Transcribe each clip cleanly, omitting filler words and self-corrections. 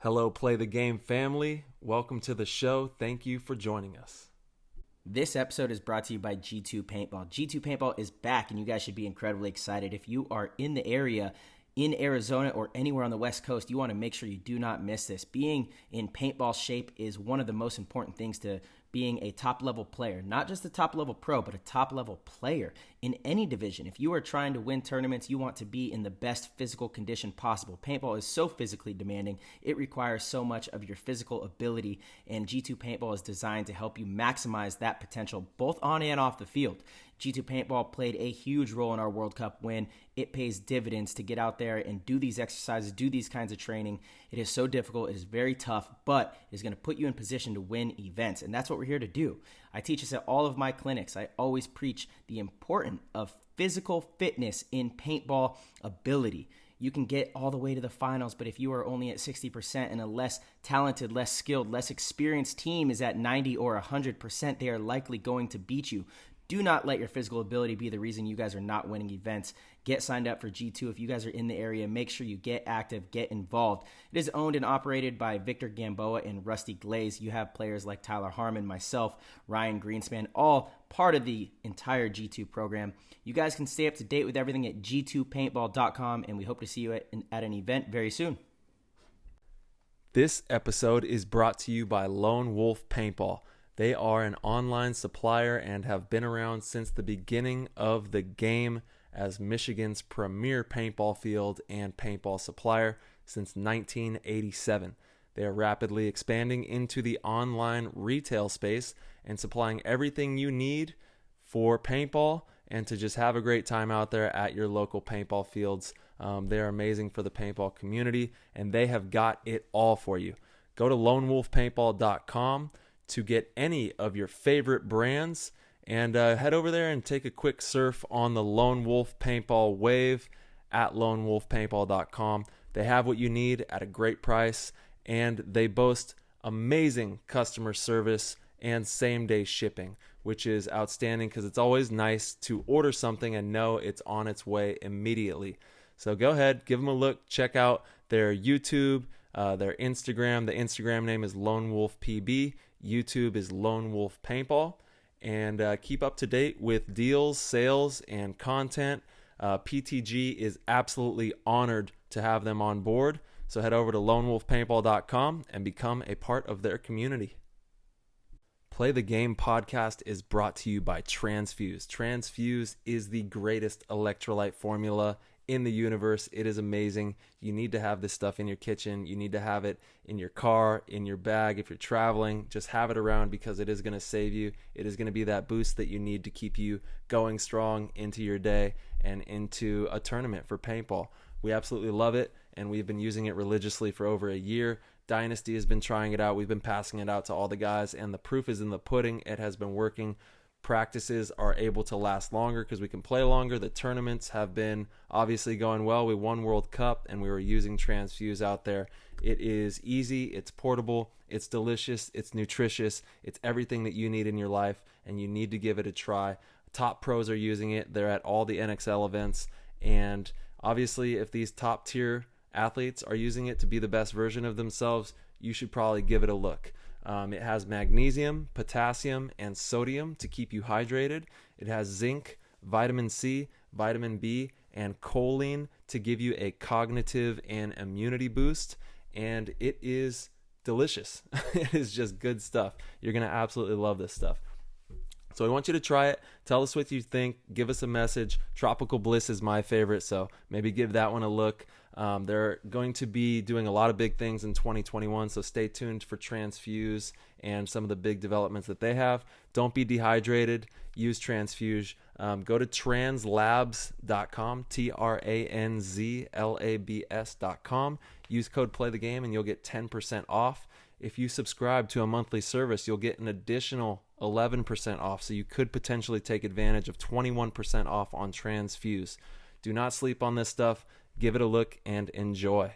Hello, Play the Game family. Welcome to the show. Thank you for joining us. This episode is brought to you by G2 Paintball. G2 Paintball is back, and you guys should be incredibly excited. If you are in the area, in Arizona or anywhere on the West Coast, you want to make sure you do not miss this. Being in paintball shape is one of the most important things to being a top-level player. Not just a top-level pro, but a top-level player in any division. If you are trying to win tournaments, you want to be in the best physical condition possible. Paintball is so physically demanding. It requires so much of your physical ability, and G2 Paintball is designed to help you maximize that potential both on and off the field. G2 Paintball played a huge role in our World Cup win. It pays dividends to get out there and do these exercises, do these kinds of training. It is so difficult. It is very tough, but it is going to put you in position to win events, and that's what we're here to do. I teach this at all of my clinics. I always preach the importance of physical fitness in paintball ability. You can get all the way to the finals, but if you are only at 60% and a less talented, less skilled, less experienced team is at 90 or 100%, they are likely going to beat you. Do not let your physical ability be the reason you guys are not winning events. Get signed up for G2. If you guys are in the area, make sure you get active, get involved. It is owned and operated by Victor Gamboa and Rusty Glaze. You have players like Tyler Harmon, myself, Ryan Greenspan, all part of the entire G2 program. You guys can stay up to date with everything at g2paintball.com, and we hope to see you at an event very soon. This episode is brought to you by Lone Wolf Paintball. They are an online supplier and have been around since the beginning of the game as Michigan's premier paintball field and paintball supplier since 1987. They are rapidly expanding into the online retail space and supplying everything you need for paintball and to just have a great time out there at your local paintball fields. They're amazing for the paintball community, and they have got it all for you. Go to lonewolfpaintball.com to get any of your favorite brands, and head over there and take a quick surf on the Lone Wolf Paintball wave at lonewolfpaintball.com. They have what you need at a great price, and they boast amazing customer service and same-day shipping, which is outstanding because it's always nice to order something and know it's on its way immediately. So go ahead, give them a look, check out their YouTube, their Instagram. The Instagram name is Lone Wolf PB. YouTube is Lone Wolf Paintball, and keep up to date with deals, sales, and content. PTG is absolutely honored to have them on board, so head over to lonewolfpaintball.com and become a part of their community. Play the Game podcast is brought to you by Transfuse. Transfuse is the greatest electrolyte formula in the universe. It is amazing. You need to have this stuff in your kitchen. You need to have it in your car, in your bag. If you're traveling, just have it around because it is going to save you. It is going to be that boost that you need to keep you going strong into your day and into a tournament for paintball. We absolutely love it, and we've been using it religiously for over a year. Dynasty has been trying it out. We've been passing it out to all the guys, and the proof is in the pudding. It has been working. Practices are able to last longer because we can play longer. The tournaments have been obviously going well. We won World Cup and we were using Transfuse out there. It is easy, it's portable, it's delicious, it's nutritious, it's everything that you need in your life, and you need to give it a try. Top pros are using it. They're at all the NXL events, and obviously if these top tier athletes are using it to be the best version of themselves, you should probably give it a look. It has magnesium, potassium, and sodium to keep you hydrated. It has zinc, vitamin C, vitamin B, and choline to give you a cognitive and immunity boost. And it is delicious. It is just good stuff. You're going to absolutely love this stuff. So I want you to try it. Tell us what you think. Give us a message. Tropical Bliss is my favorite, so maybe give that one a look. They're going to be doing a lot of big things in 2021, so stay tuned for Transfuse and some of the big developments that they have. Don't be dehydrated. Use Transfuse. Go to translabs.com, tranzlabs.com. Use code PLAYTHEGAME and you'll get 10% off. If you subscribe to a monthly service, you'll get an additional 11% off, so you could potentially take advantage of 21% off on Transfuse. Do not sleep on this stuff. Give it a look and enjoy.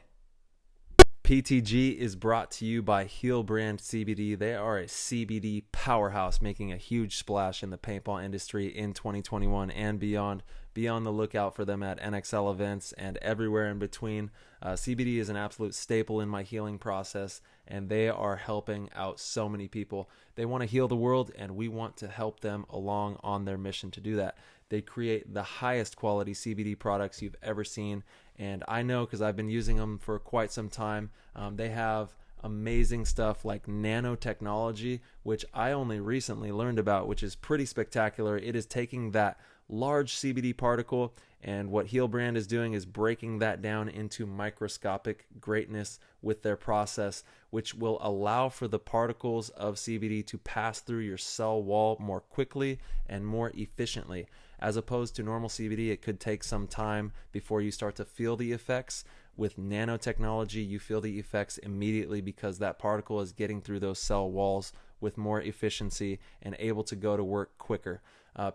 PTG is brought to you by Heel Brand CBD. They are a CBD powerhouse making a huge splash in the paintball industry in 2021 and beyond. Be on the lookout for them at NXL events and everywhere in between. CBD is an absolute staple in my healing process, and they are helping out so many people. They want to heal the world, and we want to help them along on their mission to do that. They create the highest quality CBD products you've ever seen, and I know because I've been using them for quite some time. They have amazing stuff like nanotechnology, which I only recently learned about, which is pretty spectacular. It is taking that large CBD particle, and what Healbrand is doing is breaking that down into microscopic greatness with their process, which will allow for the particles of CBD to pass through your cell wall more quickly and more efficiently. As opposed to normal CBD, it could take some time before you start to feel the effects. With nanotechnology, you feel the effects immediately because that particle is getting through those cell walls with more efficiency and able to go to work quicker.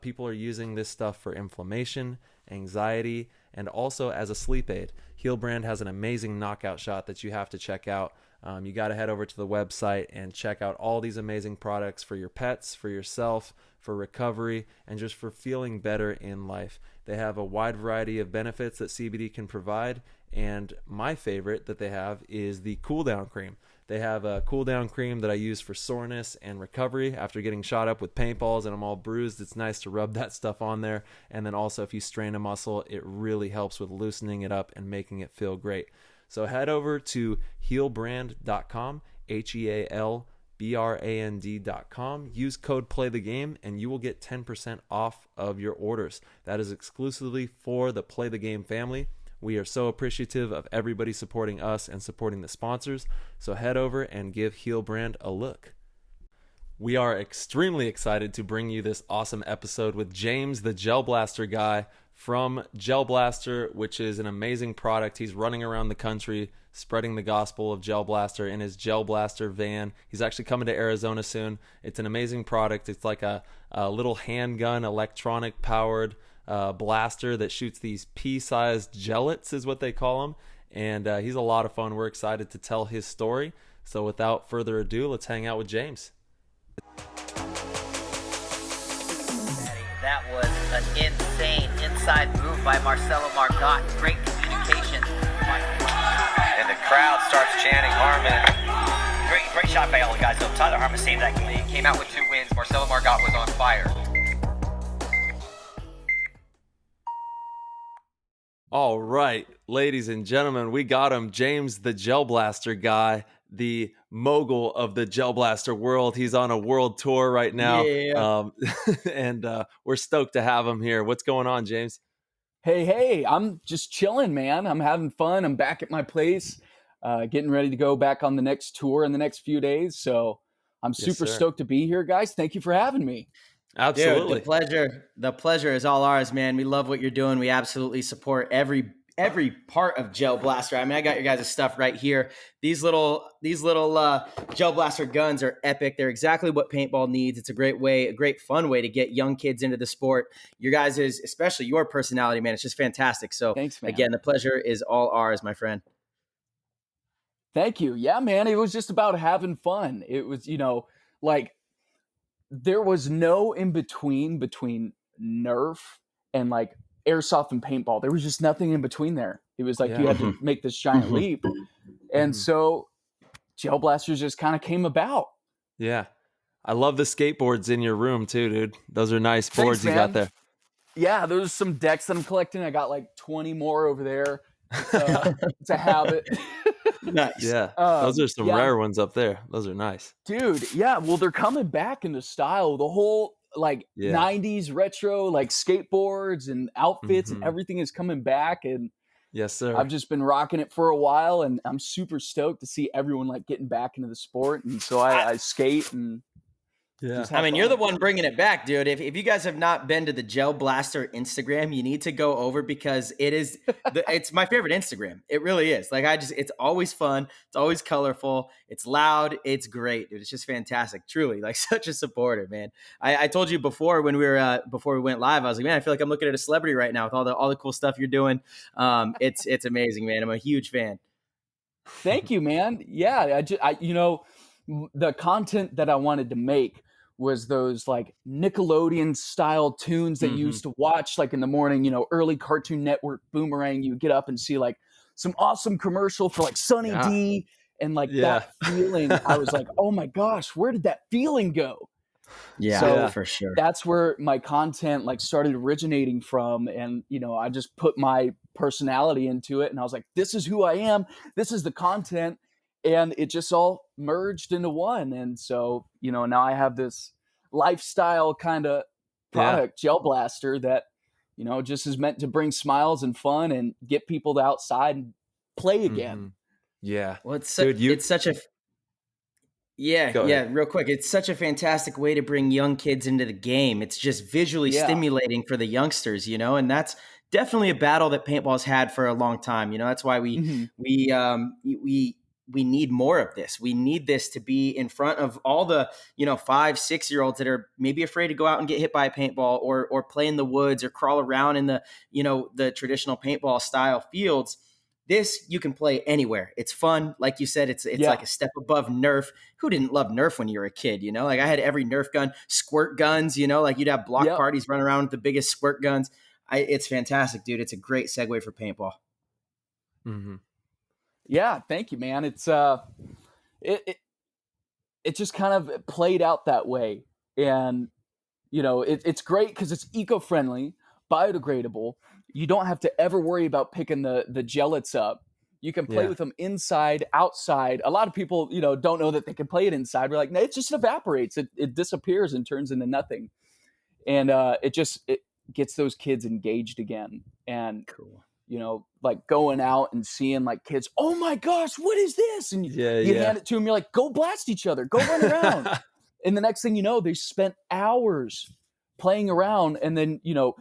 People are using this stuff for inflammation, anxiety, and also as a sleep aid. Healbrand has an amazing knockout shot that you have to check out. You got to head over to the website and check out all these amazing products for your pets, for yourself, for recovery, and just for feeling better in life. They have a wide variety of benefits that CBD can provide, and my favorite that they have is the cool down cream. They have a cool down cream that I use for soreness and recovery after getting shot up with paintballs and I'm all bruised. It's nice to rub that stuff on there. And then also if you strain a muscle, it really helps with loosening it up and making it feel great. So head over to healbrand.com, HEALBRAND.com. Use code PLAYTHEGAME and you will get 10% off of your orders. That is exclusively for the Play the Game family. We are so appreciative of everybody supporting us and supporting the sponsors. So head over and give Healbrand a look. We are extremely excited to bring you this awesome episode with James, the Gel Blaster guy from Gel Blaster, which is an amazing product. He's running around the country spreading the gospel of Gel Blaster in his Gel Blaster van. He's actually coming to Arizona soon. It's an amazing product. It's like a little handgun, electronic powered blaster that shoots these pea-sized gellets is what they call them, and he's a lot of fun. We're excited to tell his story. So without further ado, let's hang out with James. That was an insane inside move by Marcelo Margot. Great communication. And the crowd starts chanting Harmon. Great shot by all the guys. So Tyler Harmon saved that game. He came out with 2 wins. Marcelo Margot was on fire. All right, ladies and gentlemen, we got him. James, the Gel Blaster guy, the mogul of the Gel Blaster world. He's on a world tour right now. Yeah. And we're stoked to have him here. What's going on, James? Hey, I'm just chilling, man. I'm having fun. I'm back at my place, getting ready to go back on the next tour in the next few days. So I'm super stoked to be here, guys. Thank you for having me. Absolutely. Dude, the pleasure is all ours, man. We love what you're doing. We absolutely support every part of Gel Blaster. I mean, I got your guys' stuff right here. These little Gel Blaster guns are epic. They're exactly what paintball needs. It's a great fun way to get young kids into the sport. Your guys' especially your personality, man. It's just fantastic. So thanks, man. Again, the pleasure is all ours, my friend. Thank you. Yeah, man. It was just about having fun. It was, like there was no in between Nerf and like airsoft and paintball. There was just nothing in between there. It was like you had to make this giant leap. And so Gel Blasters just kind of came about. Yeah. I love the skateboards in your room too, dude. Those are nice boards you got there. Yeah, there's some decks that I'm collecting. I got like 20 more over there. It's a habit. Nice. Yeah. Those are some rare ones up there. Those are nice. Dude, yeah. Well, they're coming back into style. The whole 90s retro like skateboards and outfits and everything is coming back, and yes, sir. I've just been rocking it for a while, and I'm super stoked to see everyone like getting back into the sport. And so I skate and I mean, you're the one bringing it back, dude. If you guys have not been to the Gel Blaster Instagram, you need to go over because it's my favorite Instagram. It really is. Like it's always fun. It's always colorful. It's loud. It's great, dude. It's just fantastic. Truly, like such a supporter, man. I told you before when we were before we went live, I was like, man, I feel like I'm looking at a celebrity right now with all the cool stuff you're doing. It's amazing, man. I'm a huge fan. Thank you, man. Yeah, the content that I wanted to make was those like Nickelodeon style tunes that you used to watch like in the morning, you know, early Cartoon Network Boomerang. You get up and see like some awesome commercial for like Sunny D, and like that feeling. I was like, oh my gosh, where did that feeling go? Yeah, So for sure. that's where my content like started originating from. And, you know, I just put my personality into it, and I was like, this is who I am. This is the content. And it just all merged into one. And so, you know, now I have this lifestyle kind of product, Gel Blaster, that, you know, just is meant to bring smiles and fun and get people to outside and play again. Yeah. Well, it's such a real quick. It's such a fantastic way to bring young kids into the game. It's just visually stimulating for the youngsters, you know, and that's definitely a battle that paintball's had for a long time. You know, that's why we need more of this. We need this to be in front of all the, you know, 5-6-year-olds that are maybe afraid to go out and get hit by a paintball or play in the woods or crawl around in the, you know, the traditional paintball style fields. This you can play anywhere. It's fun. Like you said, it's like a step above Nerf. Who didn't love Nerf when you were a kid? You know, like I had every Nerf gun, squirt guns, you know, like you'd have block parties run around with the biggest squirt guns. It's fantastic, dude. It's a great segue for paintball. Yeah, thank you, man. It's it just kind of played out that way, and you know, it's great because it's eco-friendly, biodegradable. You don't have to ever worry about picking the gellets up. You can play with them inside, outside. A lot of people, you know, don't know that they can play it inside. We're like, no, it just evaporates. It disappears and turns into nothing, and it gets those kids engaged again. And cool. You know, like going out and seeing like kids, oh my gosh, what is this? And you hand it to them, you're like, go blast each other, go run around. And the next thing you know, they spent hours playing around. And then, you know,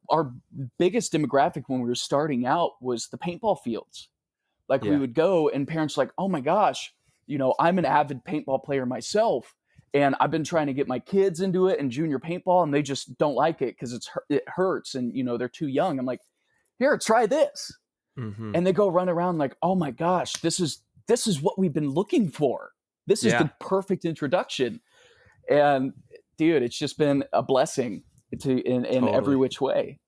our biggest demographic when we were starting out was the paintball fields. Like we would go and parents were like, oh my gosh, you know, I'm an avid paintball player myself. And I've been trying to get my kids into it and junior paintball, and they just don't like it because it hurts. And, you know, they're too young. I'm like, here, try this. And they go run around like, oh my gosh, this is what we've been looking for. This is the perfect introduction. And dude, it's just been a blessing in every which way.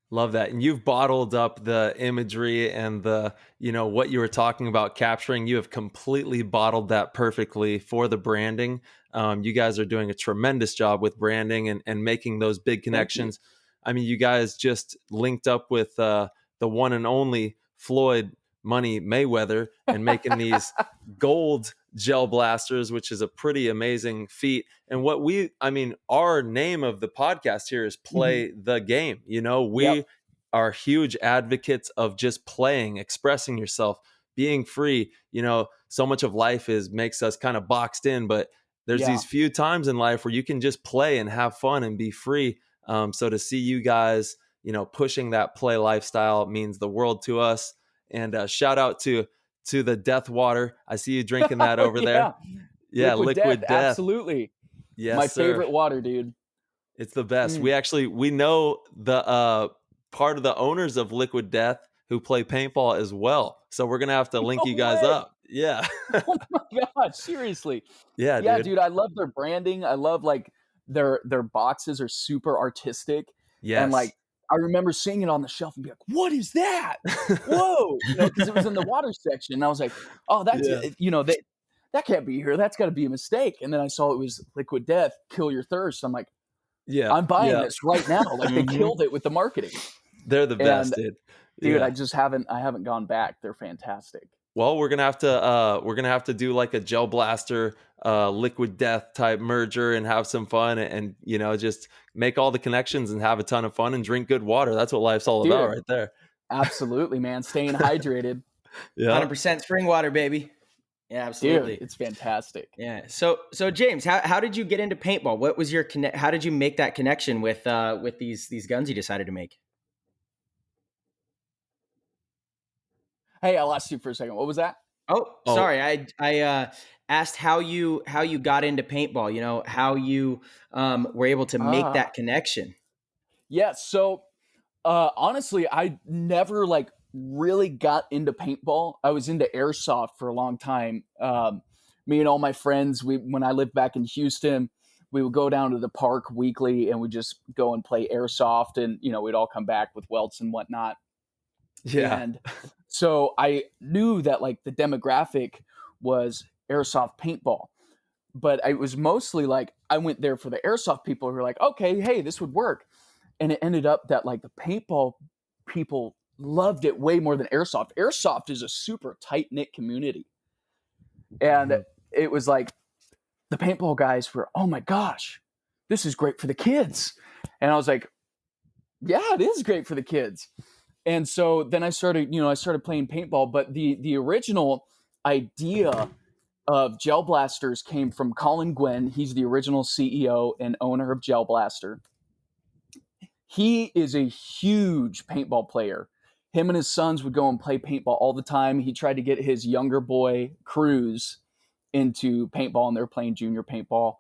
Love that. And you've bottled up the imagery and the, you know, what you were talking about capturing. You have completely bottled that perfectly for the branding. You guys are doing a tremendous job with branding and making those big connections. I mean, you guys just linked up with the one and only Floyd Money Mayweather and making these gold gel blasters, which is a pretty amazing feat. And our name of the podcast here is Play the Game. You know, we are huge advocates of just playing, expressing yourself, being free. You know, so much of life makes us kind of boxed in, but there's these few times in life where you can just play and have fun and be free. So to see you guys, you know, pushing that play lifestyle means the world to us. And shout out to the Death Water. I see you drinking that over there. Yeah, Liquid Death. Absolutely. Yes, my sir. Favorite water, dude. It's the best. We know the part of the owners of Liquid Death who play paintball as well. So we're gonna have to link you guys up. Yeah. Oh my God, seriously. Yeah, dude. I love their branding. I love like their boxes are super artistic. Yes. And like I remember seeing it on the shelf and be like, what is that? Whoa. You know, because it was in the water section. And I was like, oh, that's you know, that can't be here. That's gotta be a mistake. And then I saw it was Liquid Death, Kill Your Thirst. I'm like, I'm buying this right now. Like they killed it with the marketing. They're the best, dude. Dude, I haven't gone back. They're fantastic. Well, we're gonna have to do like a Gel Blaster, Liquid Death type merger and have some fun and you know, just make all the connections and have a ton of fun and drink good water. That's what life's all about, right there. Absolutely, man. Staying hydrated. 100% spring water, baby. Yeah, absolutely. Dude, it's fantastic. Yeah. So James, how did you get into paintball? What was your how did you make that connection with these guns you decided to make? Hey, I lost you for a second. What was that? Oh, sorry. I asked how you got into paintball, you know, how you were able to make that connection. Yeah. So honestly, I never like really got into paintball. I was into airsoft for a long time. Me and all my friends, when I lived back in Houston, we would go down to the park weekly and we just go and play airsoft, and we'd all come back with welts and whatnot. Yeah. And so I knew that like the demographic was airsoft paintball, but it was mostly like I went there for the airsoft people who were like, okay, hey, this would work. And it ended up that like the paintball people loved it way more than airsoft. Airsoft is a super tight-knit community. And it was like the paintball guys were, oh my gosh, this is great for the kids. And I was like, yeah, it is great for the kids. And so then I started playing paintball, but the original idea of Gel Blasters came from Colin Gwynn. He's the original CEO and owner of Gel Blaster. He is a huge paintball player. Him and his sons would go and play paintball all the time. He tried to get his younger boy, Cruz, into paintball, and they were playing junior paintball.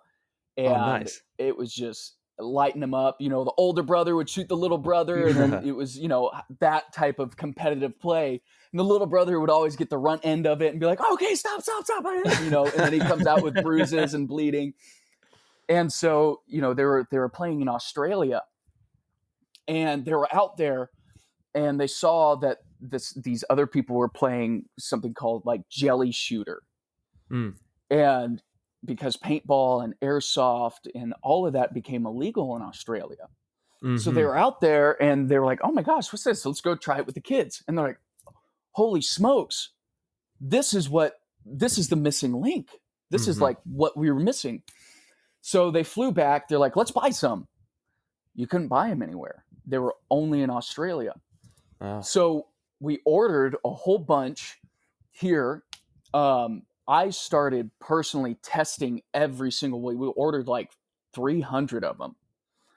And nice. It was just lighting them up. The older brother would shoot the little brother, and then it was, that type of competitive play. And the little brother would always get the runt end of it and be like, okay, stop. And then he comes out with bruises and bleeding. And so, they were playing in Australia, and they were out there, and they saw that these other people were playing something called like jelly shooter. And because paintball and airsoft and all of that became illegal in Australia. So they were out there and they were like, oh my gosh, what's this? Let's go try it with the kids. And they're like, holy smokes, this is the missing link. This is like what we were missing. So they flew back. They're like, let's buy some. You couldn't buy them anywhere. They were only in Australia. So we ordered a whole bunch here. I started personally testing every single way. We ordered like 300 of them.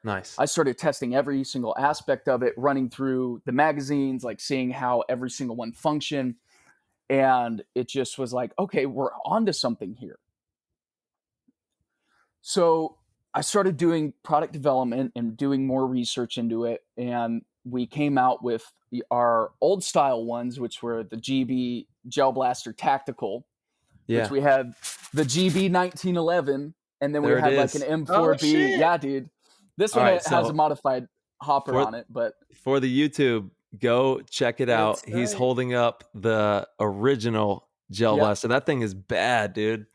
Nice. I started testing every single aspect of it, running through the magazines, like seeing how every single one functioned. And it just was like, okay, we're onto something here. So I started doing product development and doing more research into it. And we came out with our old style ones, which were the GB Gel Blaster Tactical, which we had the GB 1911, and then we had like an M4B. Yeah, dude. This one has a modified hopper on it, but for the YouTube, go check it out. He's holding up the original Gel Blaster. That thing is bad, dude.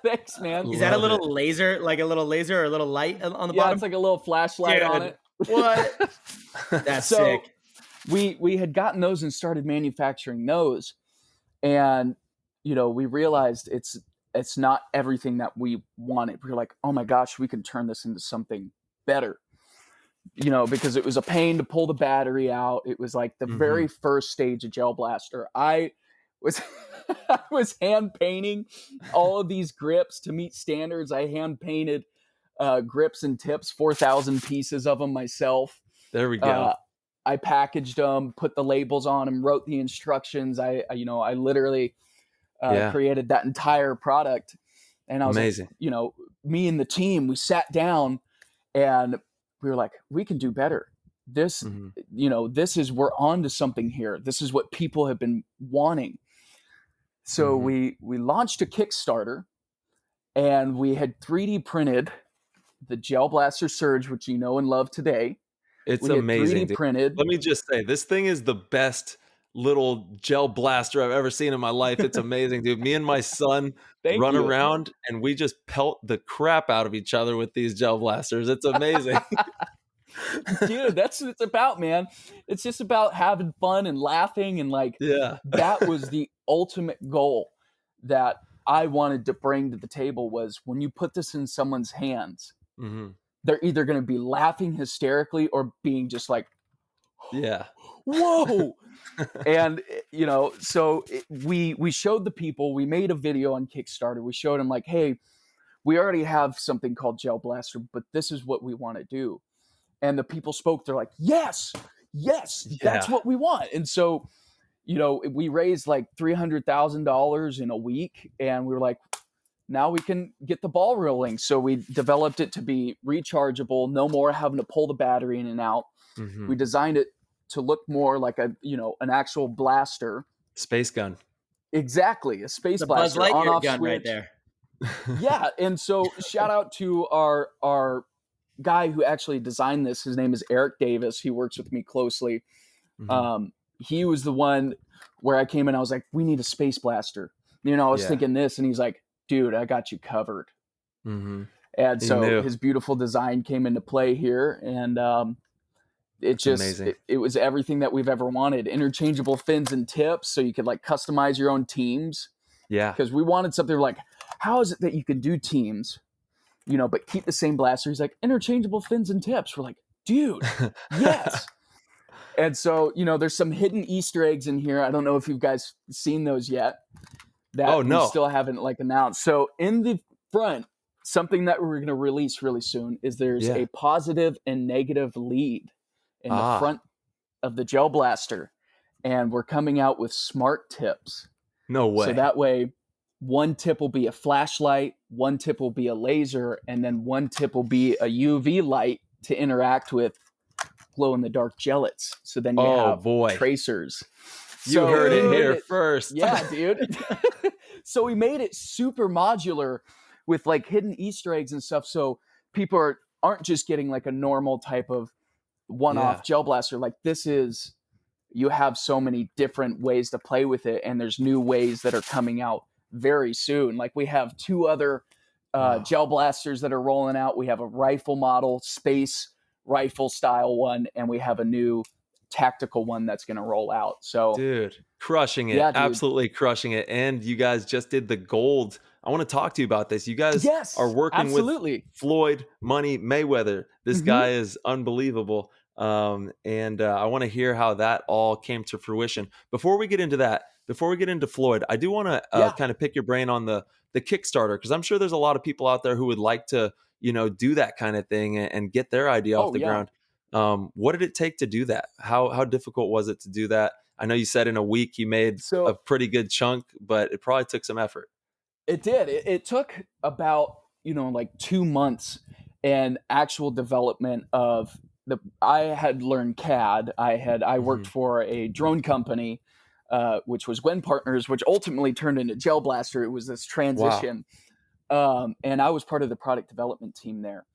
Thanks, man. Is that a little laser, like a little laser or a little light on the bottom? Yeah, it's like a little flashlight on it. What? That's sick. We had gotten those and started manufacturing those, and we realized it's not everything that we wanted. We were like, oh my gosh, we can turn this into something better. Because it was a pain to pull the battery out. It was like the very first stage of Gel Blaster. I was hand painting all of these grips to meet standards. I hand painted grips and tips, 4,000 pieces of them myself. There we go. I packaged them, put the labels on them, wrote the instructions. I literally created that entire product. And I was amazing. Me and the team, we sat down and we were like, we can do better. This, we're on to something here. This is what people have been wanting. So we launched a Kickstarter, and we had 3D printed the Gel Blaster Surge, which you know and love today. It's amazing. 3D printed. Let me just say, this thing is the best little gel blaster I've ever seen in my life. It's amazing, dude. Me and my son run around and we just pelt the crap out of each other with these gel blasters. It's amazing. Dude, that's what it's about, man. It's just about having fun and laughing, and that was the ultimate goal that I wanted to bring to the table. Was when you put this in someone's hands, they're either going to be laughing hysterically or being just like, whoa. And so we showed the people. We made a video on Kickstarter. We showed them like, hey, we already have something called Gel Blaster, but this is what we want to do. And the people spoke. They're like, yes, that's what we want. And so, we raised like $300,000 in a week, and we were like, now we can get the ball rolling. So we developed it to be rechargeable, no more having to pull the battery in and out. We designed it to look more like an actual blaster. Space gun. Exactly. A space blaster. Buzz Lightyear gun right there. Yeah, and so shout out to our guy who actually designed this. His name is Eric Davis. He works with me closely. Mhm. He was the one where I came in. I was like, we need a space blaster. I was Yeah. thinking this, and he's like, dude, I got you covered. Mhm. And He so knew. his beautiful design came into play here, and That's amazing. it was everything that we've ever wanted. Interchangeable fins and tips, so you could like customize your own teams. Yeah. Because we wanted something like, how is it that you can do teams, but keep the same blaster? He's like, interchangeable fins and tips. We're like, dude, yes. And so, there's some hidden Easter eggs in here. I don't know if you guys seen those yet that Oh, we no. still haven't like announced. So in the front, something that we're going to release really soon is there's Yeah. a positive and negative lead in the Ah. front of the gel blaster. And we're coming out with smart tips. No way. So that way, one tip will be a flashlight, one tip will be a laser, and then one tip will be a UV light to interact with glow-in-the-dark gellets. So then you have boy. tracers. You heard it here first. Yeah, dude. So we made it super modular with like hidden Easter eggs and stuff. So people aren't just getting like a normal type of one-off gel blaster. Like you have so many different ways to play with it, and there's new ways that are coming out very soon. Like we have 2 other gel blasters that are rolling out. We have a rifle model, space rifle style one, and we have a new tactical one that's going to roll out. So dude, crushing it. Yeah, dude. Absolutely crushing it. And you guys just did the gold. I want to talk to you about this. You guys are working absolutely. with Floyd Money Mayweather. This guy is unbelievable. And I want to hear how that all came to fruition. Before we get into Floyd, I do want to kind of pick your brain on the Kickstarter, because I'm sure there's a lot of people out there who would like to, do that kind of thing and get their idea off the ground. What did it take to do that? How difficult was it to do that? I know you said in a week you made a pretty good chunk, but it probably took some effort. It did. It took about, like 2 months and actual development of I had learned CAD. I worked for a drone company, which was Gwen Partners, which ultimately turned into Gel Blaster. It was this transition. Wow. And I was part of the product development team there.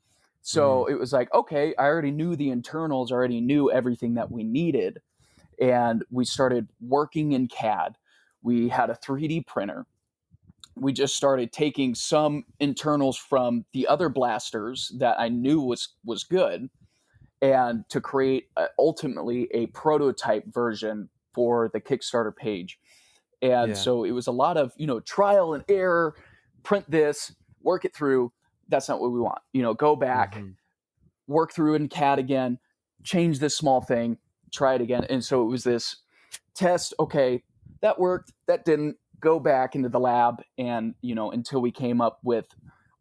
So it was like, okay, I already knew the internals, already knew everything that we needed. And we started working in CAD. We had a 3D printer. We just started taking some internals from the other blasters that I knew was good, and to create ultimately a prototype version for the Kickstarter page. And so it was a lot of, trial and error, print this, work it through. That's not what we want. Go back, work through in CAD again, change this small thing, try it again. And so it was this test. Okay, that worked, that didn't. Go back into the lab, and until we came up with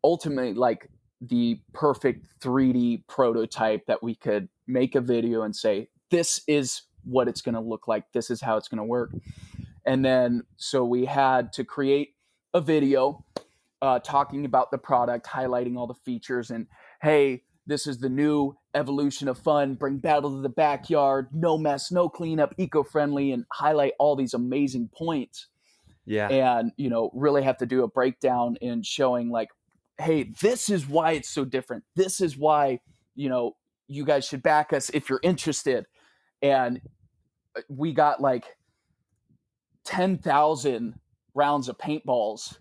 ultimately like the perfect 3D prototype that we could make a video and say, this is what it's going to look like, this is how it's going to work. And then so we had to create a video talking about the product, highlighting all the features, and hey, this is the new evolution of fun, bring battle to the backyard, no mess, no cleanup, eco-friendly, and highlight all these amazing points. And, really have to do a breakdown in showing like, hey, this is why it's so different. This is why, you guys should back us if you're interested. And we got like 10,000 rounds of paintballs.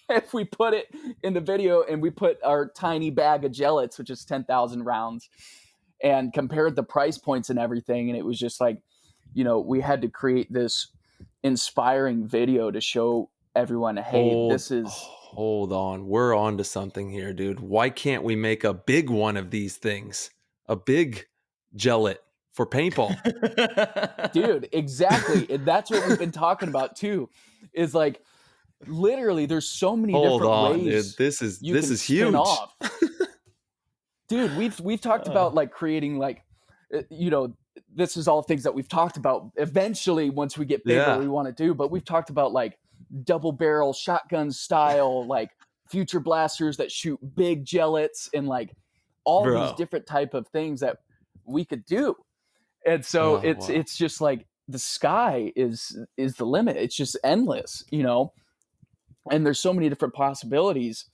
If we put it in the video, and we put our tiny bag of gellets, which is 10,000 rounds, and compared the price points and everything. And it was just like, we had to create this inspiring video to show everyone, hey, this is... Hold on. We're on to something here, dude. Why can't we make a big one of these things? A big gellet for paintball. Dude, exactly. And that's what we've been talking about too, is like, literally there's so many different ways. Dude. This is huge. Off. Dude, we've talked about like creating like, this is all things that we've talked about eventually once we get bigger we want to do, but we've talked about like double barrel shotgun style, like future blasters that shoot big gellets, and like all these different type of things that we could do. And so it's just like the sky is the limit. It's just endless, and there's so many different possibilities.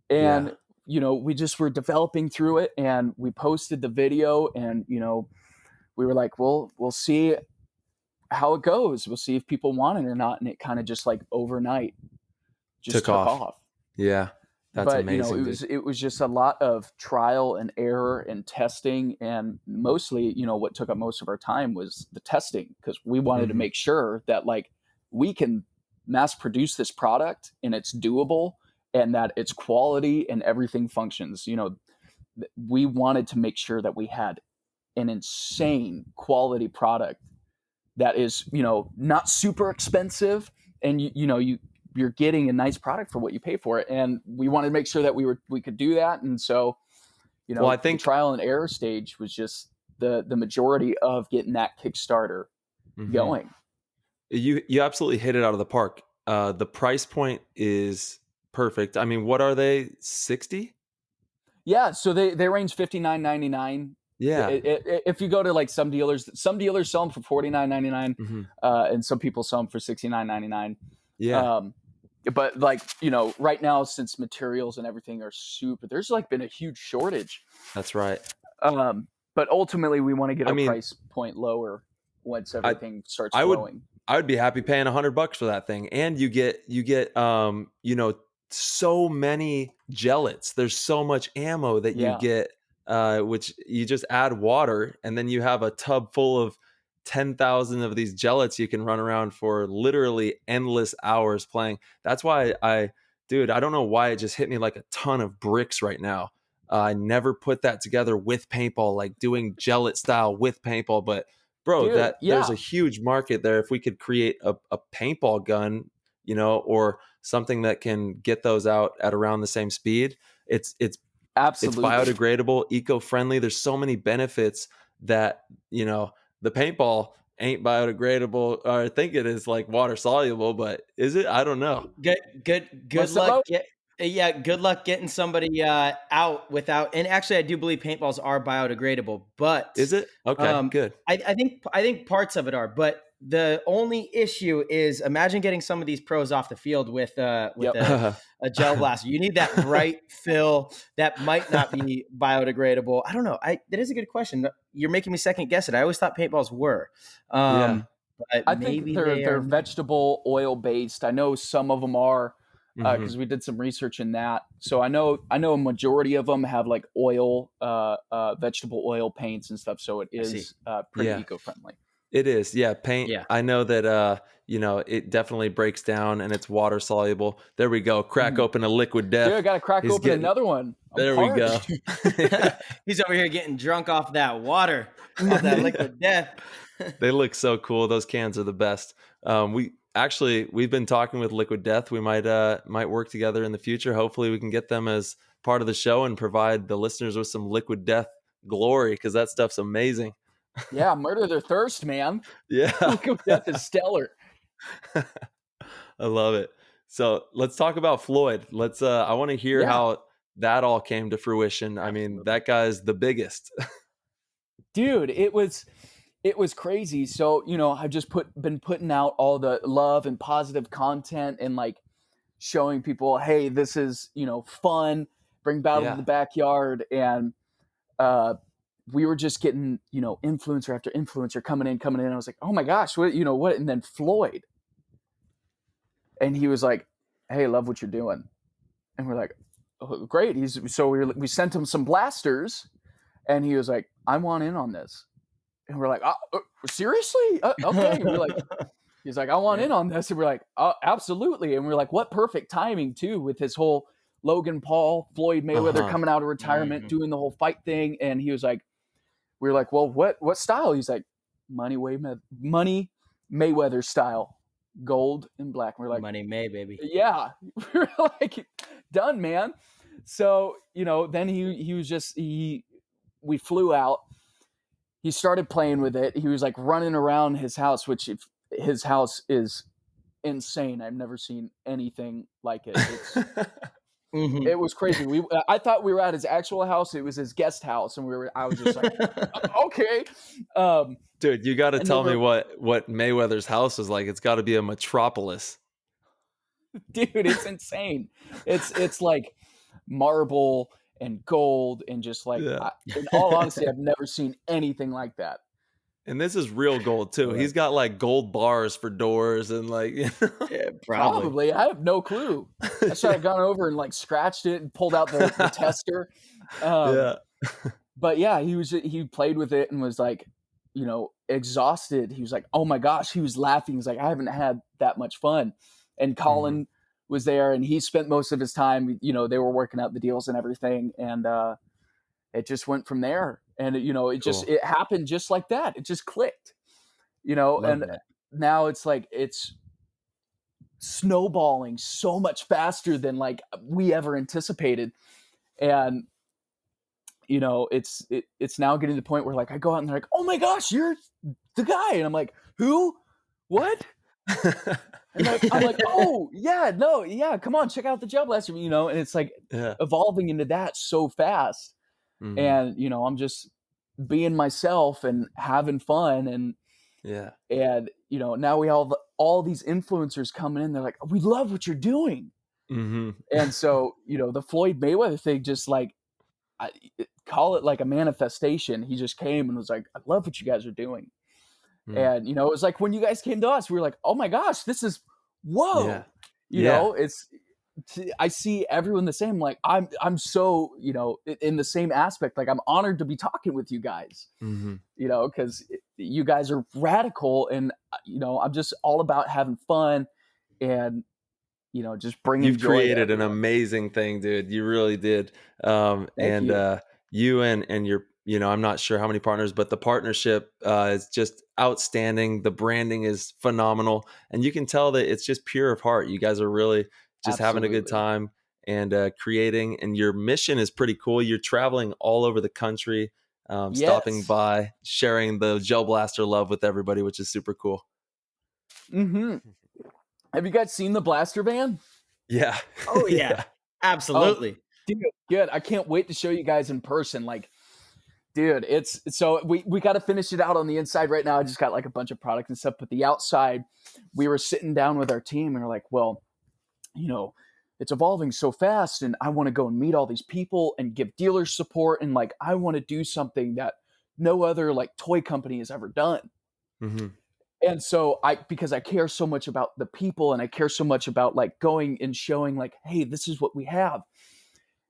And, we just were developing through it, and we posted the video, and, we were like, well, we'll see how it goes. We'll see if people want it or not. And it kind of just like overnight just took off. Yeah. That's amazing. It was just a lot of trial and error and testing. And mostly, what took up most of our time was the testing, because we wanted to make sure that like we can mass produce this product and it's doable and that it's quality and everything functions. We wanted to make sure that we had an insane quality product that is, not super expensive, and you're getting a nice product for what you pay for it. And we wanted to make sure that we could do that. And so, I think the trial and error stage was just the majority of getting that Kickstarter going. You absolutely hit it out of the park. The price point is perfect. I mean, what are they? 60? Yeah. So they range $59.99. Yeah. If you go to like some dealers sell them for $49.99, and some people sell them for $69.99. Yeah. But like, right now, since materials and everything are there's like been a huge shortage. That's right. But ultimately we want to get our price point lower once everything starts flowing. I would be happy paying $100 for that thing. And you get so many gellets. There's so much ammo that you get, which you just add water, and then you have a tub full of 10,000 of these gellets you can run around for literally endless hours playing. That's why I don't know why it just hit me like a ton of bricks right now. I never put that together with paintball, like doing gellet style with paintball. But bro, there's a huge market there. If we could create a paintball gun, or something that can get those out at around the same speed, it's absolutely, it's biodegradable, eco-friendly. There's so many benefits that, the paintball ain't biodegradable, or I think it is like water soluble, but is it? I don't know. Good luck. Good luck getting somebody out without. And actually, I do believe paintballs are biodegradable. But is it? Okay, good. I think parts of it are, but the only issue is, imagine getting some of these pros off the field with a gel blaster. You need that bright fill that might not be biodegradable. I don't know. That is a good question. You're making me second guess it. I always thought paintballs were. But I think they're vegetable oil based. I know some of them are, because we did some research in that. So I know a majority of them have like oil, vegetable oil paints and stuff. So it is pretty eco-friendly. It is. Yeah. Paint. Yeah. I know that, it definitely breaks down and it's water soluble. There we go. Crack open a liquid death. Dude, I got to crack open another one. There we go. He's over here getting drunk off that water, off that liquid death. They look so cool. Those cans are the best. We've been talking with Liquid Death. We might work together in the future. Hopefully we can get them as part of the show and provide the listeners with some Liquid Death glory, because that stuff's amazing. Yeah, murder their thirst, man. Yeah. Liquid Death is stellar. I love it. So let's talk about Floyd. I want to hear how that all came to fruition. I mean, that guy's the biggest. Dude, it was crazy. So, I've just been putting out all the love and positive content and like showing people, hey, this is, fun, bring battle to the backyard. And we were just getting, influencer after influencer coming in. I was like, oh my gosh, what? And then Floyd. And he was like, hey, love what you're doing. And we're like, oh, great. We sent him some blasters, and he was like, I want in on this. And we're like, seriously? Okay. And we're like, he's like, I want in on this. And we're like, absolutely. And we're like, what perfect timing too, with his whole Logan Paul, Floyd Mayweather coming out of retirement, doing the whole fight thing. And he was like, we were like, well, what style? He's like, Money Mayweather style, gold and black. And we're like, Money May, baby. Yeah. We're like, done, man. So, then we flew out. He started playing with it. He was like running around his house, which his house is insane. I've never seen anything like it. It was crazy. I thought we were at his actual house. It was his guest house, and I was just like, okay. Dude, you got to tell me what Mayweather's house is like. It's got to be a metropolis. Dude, it's insane. It's like marble and gold and just like, Yeah. in all honesty, I've never seen anything like that. And this is real gold too. He's got like gold bars for doors and like, you know. Yeah, Probably. I have no clue. I should have gone over and like scratched it and pulled out the tester. Yeah. But yeah, he played with it and was like, exhausted. He was like, oh my gosh, he was laughing. He's like, I haven't had that much fun. And Colin was there and he spent most of his time, they were working out the deals and everything. And it just went from there. And it happened just like that. It just clicked, Love and that. now it's like, it's snowballing so much faster than like we ever anticipated. And it's now getting to the point where like I go out and they're like, oh my gosh, you're the guy. And I'm like, who? What? And I'm like, oh yeah, no, yeah, come on, check out the Gel Blaster, and it's like evolving into that so fast. And I'm just being myself and having fun. And now we have all these influencers coming in. They're like, we love what you're doing. And so the Floyd Mayweather thing, just like, I call it like a manifestation. He just came and was like, I love what you guys are doing. And it was like when you guys came to us, we were like, oh my gosh, this is whoa. I see everyone the same. Like I'm so, in the same aspect, like I'm honored to be talking with you guys, because you guys are radical. And, I'm just all about having fun and, just bringing You've joy created an amazing thing, dude. You really did. You and your, I'm not sure how many partners, but the partnership is just outstanding. The branding is phenomenal. And you can tell that it's just pure of heart. You guys are really just having a good time and creating. And your mission is pretty cool. You're traveling all over the country, stopping by, sharing the Gel Blaster love with everybody, which is super cool. Have you guys seen the Blaster van? Yeah. Oh yeah. Absolutely. Dude, good. I can't wait to show you guys in person. Like, dude, it's so we got to finish it out on the inside right now. I just got like a bunch of product and stuff, but the outside, we were sitting down with our team and we're like, well, it's evolving so fast and I want to go and meet all these people and give dealers support. And like, I want to do something that no other like toy company has ever done. And so because I care so much about the people and I care so much about like going and showing like, hey, this is what we have.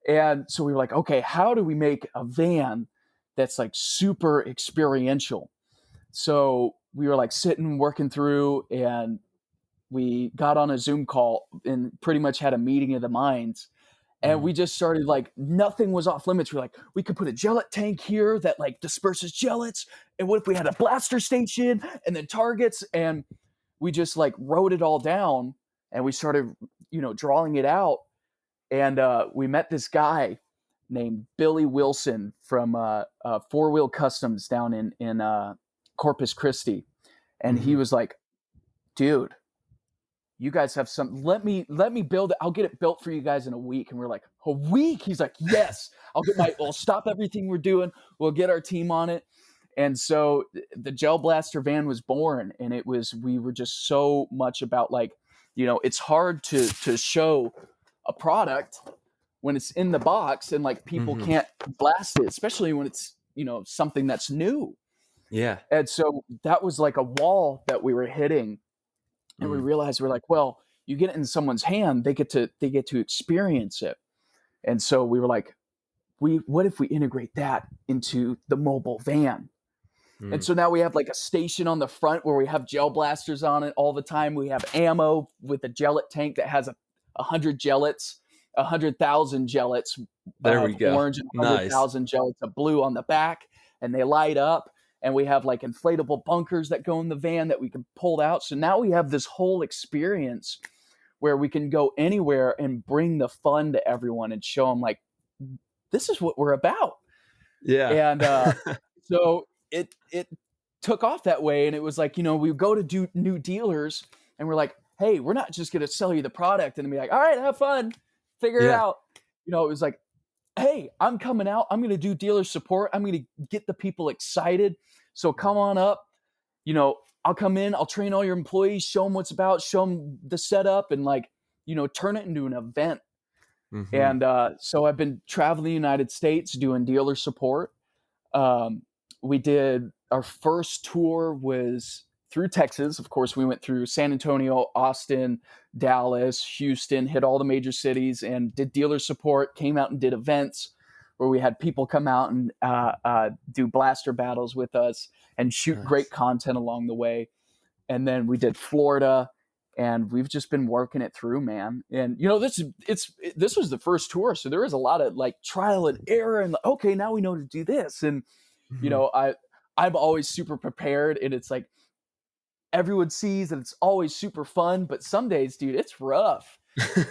And so we were like, okay, how do we make a van that's like super experiential? So we were like sitting, working through, and we got on a Zoom call and pretty much had a meeting of the minds. And we just started like, nothing was off limits. We're like, we could put a gellet tank here that like disperses gellets. And what if we had a blaster station and then targets? And we just like wrote it all down and we started, drawing it out. And we met this guy named Billy Wilson from Four Wheel Customs down in Corpus Christi. And he was like, dude, you guys have some, let me build it. I'll get it built for you guys in a week. And we're like, a week? He's like, yes, I'll stop everything we're doing. We'll get our team on it. And so the Gel Blaster van was born, and we were just so much about like, it's hard to show a product when it's in the box and like people can't blast it, especially when it's, something that's new. Yeah. And so that was like a wall that we were hitting. And we realized we're like, well, you get it in someone's hand, they get to experience it. And so we were like, what if we integrate that into the mobile van? And so now we have like a station on the front where we have gel blasters on it all the time. We have ammo with a gellet tank that has 100 gellets, 100,000 gellets. There we go. Orange and 100,000 gellets of blue on the back, and they light up. And we have like inflatable bunkers that go in the van that we can pull out. So now we have this whole experience where we can go anywhere and bring the fun to everyone and show them like, this is what we're about. Yeah. And so it took off that way. And it was like, we go to new dealers and we're like, hey, we're not just going to sell you the product and be like, all right, have fun, figure it out. It was like, hey, I'm coming out. I'm going to do dealer support. I'm going to get the people excited. So come on up. I'll come in. I'll train all your employees, show them what's about, show them the setup. And like, turn it into an event. Mm-hmm. And so I've been traveling the United States doing dealer support. We did our first tour was through Texas. Of course, we went through San Antonio, Austin, Dallas, Houston, hit all the major cities and did dealer support, came out and did events where we had people come out and do blaster battles with us and shoot great content along the way. And then we did Florida, and we've just been working it through, man. And this was the first tour, so there was a lot of like trial and error, and okay, now we know to do this. And I'm always super prepared, and it's like everyone sees that it's always super fun, but some days, dude, it's rough.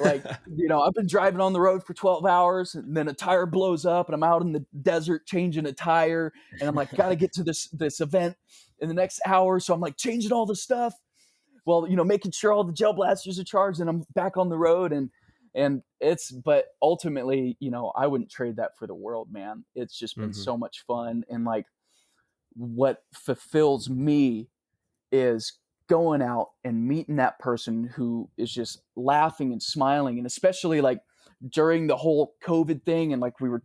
Like, I've been driving on the road for 12 hours and then a tire blows up and I'm out in the desert changing a tire and I'm like, got to get to this event in the next hour. So I'm like changing all the stuff. Well, making sure all the gel blasters are charged and I'm back on the road but ultimately, I wouldn't trade that for the world, man. It's just been so much fun. And like what fulfills me is going out and meeting that person who is just laughing and smiling. And especially like during the whole COVID thing and like we're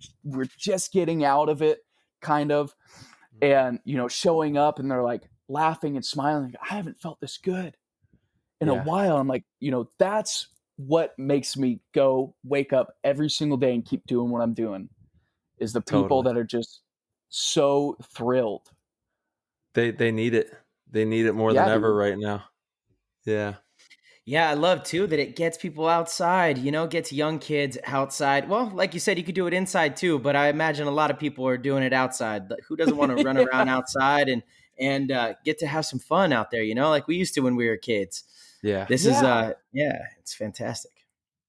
just getting out of it kind of, and, showing up and they're like laughing and smiling. I haven't felt this good in a while. I'm like, that's what makes me go wake up every single day and keep doing what I'm doing is the people that are just so thrilled. They need it. They need it more than ever right now. Yeah. Yeah, I love too that it gets people outside, gets young kids outside. Well, like you said, you could do it inside too, but I imagine a lot of people are doing it outside. Who doesn't want to run around outside and get to have some fun out there, like we used to when we were kids. Yeah. This is it's fantastic.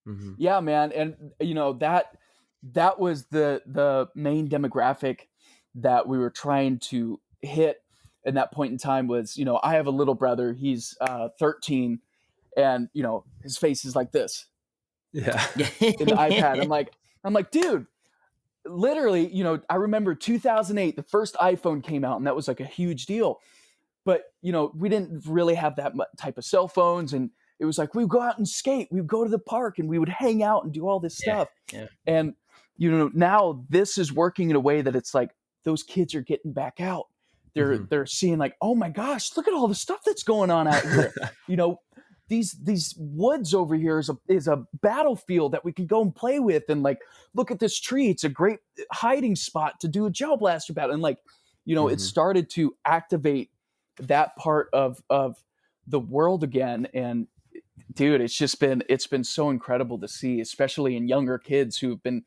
Mm-hmm. Yeah, man. And that was the main demographic that we were trying to hit in that point in time was, I have a little brother, he's 13 and, his face is like this. Yeah. In the iPad. I'm like, dude, literally, I remember 2008, the first iPhone came out and that was like a huge deal. But, we didn't really have that type of cell phones. And it was like, we would go out and skate. We would go to the park and we would hang out and do all this stuff. Yeah. And, now this is working in a way that it's like those kids are getting back out. They're seeing like, oh my gosh, look at all the stuff that's going on out here. These woods over here is a battlefield that we can go and play with. And like, look at this tree. It's a great hiding spot to do a gel blaster battle. And like, it started to activate that part of the world again. And dude, it's been so incredible to see, especially in younger kids who've been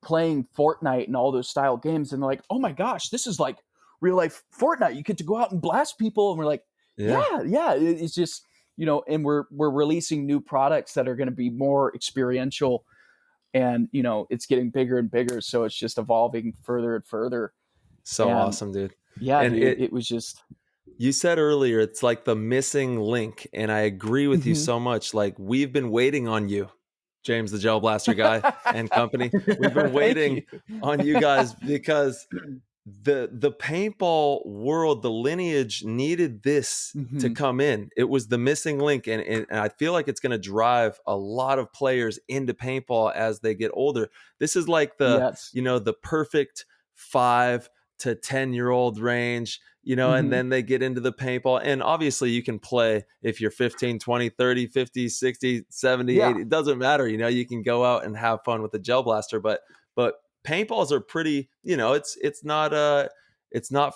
playing Fortnite and all those style games. And they're like, oh my gosh, this is like real life Fortnite. You get to go out and blast people. And we're like, yeah. It's just, and we're releasing new products that are going to be more experiential and, it's getting bigger and bigger. So it's just evolving further and further. So awesome, dude. Yeah. And dude, it was just, you said earlier, it's like the missing link. And I agree with you so much. Like we've been waiting on you, James, the Gel Blaster guy and company. We've been waiting on you guys because the paintball world, the lineage needed this to come in. It was the missing link. And I feel like it's going to drive a lot of players into paintball as they get older. This is like the perfect 5 to 10-year-old range, and then they get into the paintball. And obviously you can play if you're 15, 20, 30, 50, 60, 70, 80. It doesn't matter. You can go out and have fun with the gel blaster, but paintballs are pretty, it's not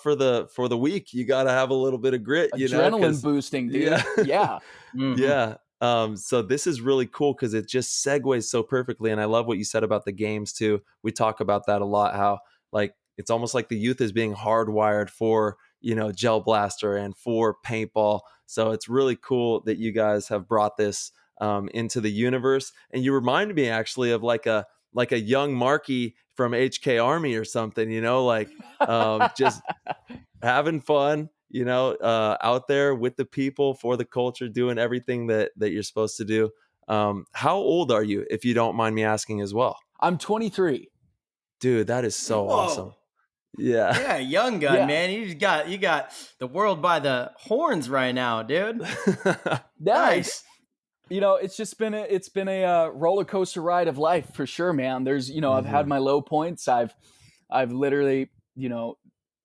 for the weak. You got to have a little bit of grit, adrenaline boosting, dude. Yeah. Yeah. So this is really cool because it just segues so perfectly. And I love what you said about the games too. We talk about that a lot, how like, it's almost like the youth is being hardwired for, gel blaster and for paintball. So it's really cool that you guys have brought this into the universe. And you reminded me actually of like a young Marky from HK Army or something, just having fun, out there with the people, for the culture, doing everything that you're supposed to do. How old are you, if you don't mind me asking as well? I'm 23. Dude, that is so awesome. Yeah, young gun, man. You got the world by the horns right now, dude. Nice. it's been a roller coaster ride of life for sure, man. There's, I've had my low points. I've literally,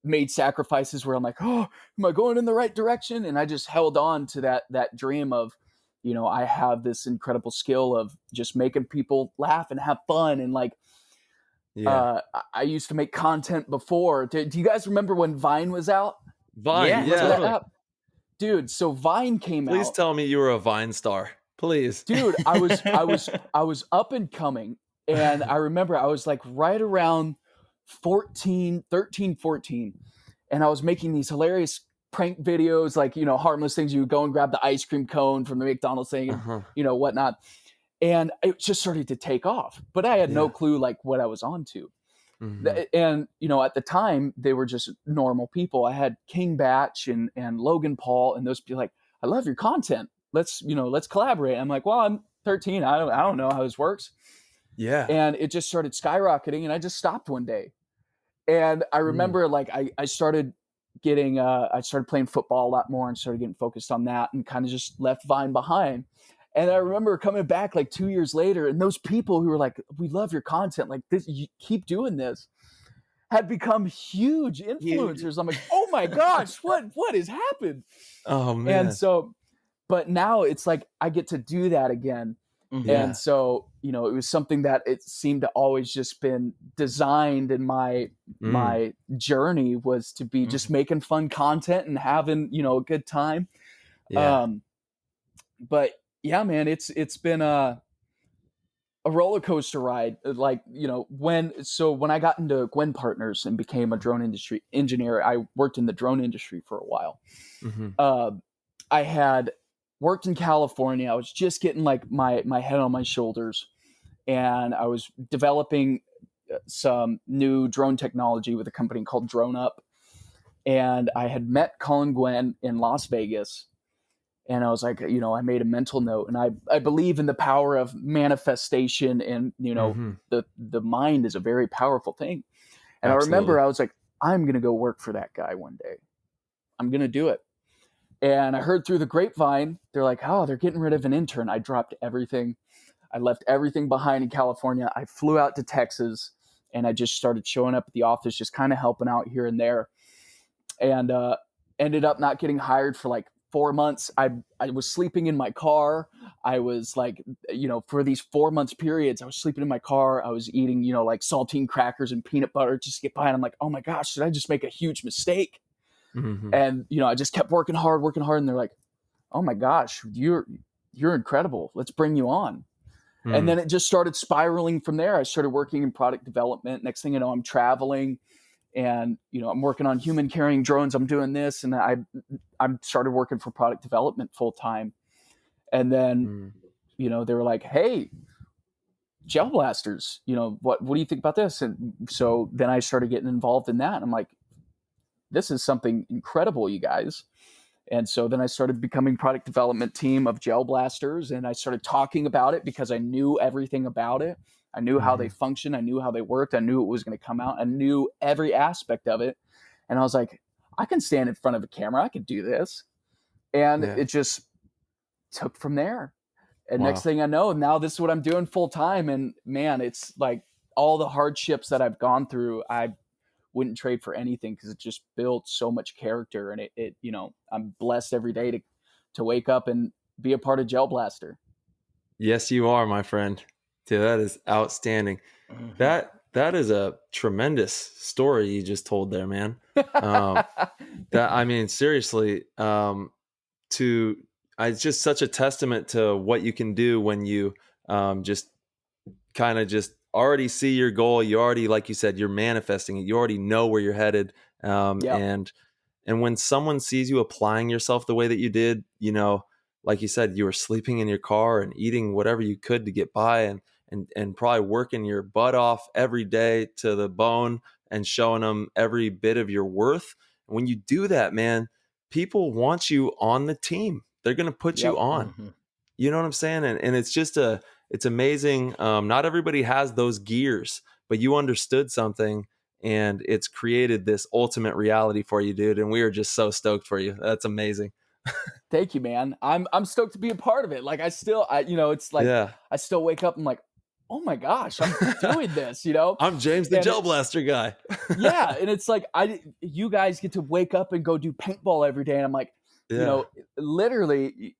made sacrifices where I'm like, oh, am I going in the right direction? And I just held on to that dream of, I have this incredible skill of just making people laugh and have fun. And like, I used to make content before. Do you guys remember when Vine was out? Vine, Yeah, totally. Dude, so Vine came out. Please tell me you were a Vine star. Please. Dude, I was up and coming, and I remember I was like right around 13, 14, and I was making these hilarious prank videos, like, harmless things. You would go and grab the ice cream cone from the McDonald's thing and, whatnot. And it just started to take off, but I had no clue like what I was on to. And, at the time they were just normal people. I had King Batch and Logan Paul, and those people like, I love your content. Let's collaborate. I'm like, well, I'm 13. I don't know how this works. Yeah. And it just started skyrocketing, and I just stopped one day. And I remember like, I started getting, I started playing football a lot more and started getting focused on that, and kind of just left Vine behind. And I remember coming back like 2 years later, and those people who were like, we love your content, like this, you keep doing this, had become huge influencers. I'm like, oh my gosh, what has happened? Oh man. And so, but now it's like, I get to do that again. And so, it was something that it seemed to always just been designed in my journey, was to be just making fun content and having, a good time. But yeah, man, it's been a roller coaster ride. Like, when I got into Gwen Partners and became a drone industry engineer, I worked in the drone industry for a while. I had worked in California. I was just getting like my head on my shoulders, and I was developing some new drone technology with a company called Drone Up. And I had met Colin Gwen in Las Vegas. And I was like, I made a mental note, and I believe in the power of manifestation, and, the mind is a very powerful thing. And Absolutely. I remember I was like, I'm going to go work for that guy one day. I'm going to do it. And I heard through the grapevine, they're like, oh, they're getting rid of an intern. I dropped everything. I left everything behind in California. I flew out to Texas, and I just started showing up at the office, just kind of helping out here and there, and ended up not getting hired for like 4 months. I was sleeping in my car. I was like, for these 4 months periods, I was sleeping in my car. I was eating, like saltine crackers and peanut butter just to get by. And I'm like, oh my gosh, did I just make a huge mistake? And, I just kept working hard. And they're like, oh my gosh, you're incredible. Let's bring you on. And then it just started spiraling from there. I started working in product development. Next thing you know, I'm traveling, and, I'm working on human carrying drones. I'm doing this. And I started working for product development full time. And then, they were like, hey, gel blasters, what do you think about this? And so then I started getting involved in that. I'm like, this is something incredible, you guys. And so then I started becoming product development team of gel blasters, and I started talking about it because I knew everything about it. I knew how they functioned. I knew how they worked. I knew it was going to come out. I knew every aspect of it. And I was like, I can stand in front of a camera. I could do this. And it just took from there. And next thing I know, now this is what I'm doing full time. And man, it's like all the hardships that I've gone through, I wouldn't trade for anything, because it just built so much character. And it I'm blessed every day to wake up and be a part of Gel Blaster. Yes, you are, my friend. Dude, that is outstanding. That is a tremendous story you just told there, man. Seriously, it's just such a testament to what you can do when you just kind of just already see your goal. You already, like you said, you're manifesting it. You already know where you're headed. And when someone sees you applying yourself the way that you did, like you said, you were sleeping in your car and eating whatever you could to get by, and probably working your butt off every day to the bone and showing them every bit of your worth. And when you do that, man, people want you on the team. They're going to put you on. You know what I'm saying? And it's just it's amazing. Not everybody has those gears, but you understood something, and it's created this ultimate reality for you, dude. And we are just so stoked for you. That's amazing. Thank you, man. I'm stoked to be a part of it. Like it's like Yeah. I still wake up and I'm like, oh my gosh, I'm doing this, you know? I'm James the And Gel Blaster guy. yeah. And it's like, you guys get to wake up and go do paintball every day. And I'm like, you know, literally,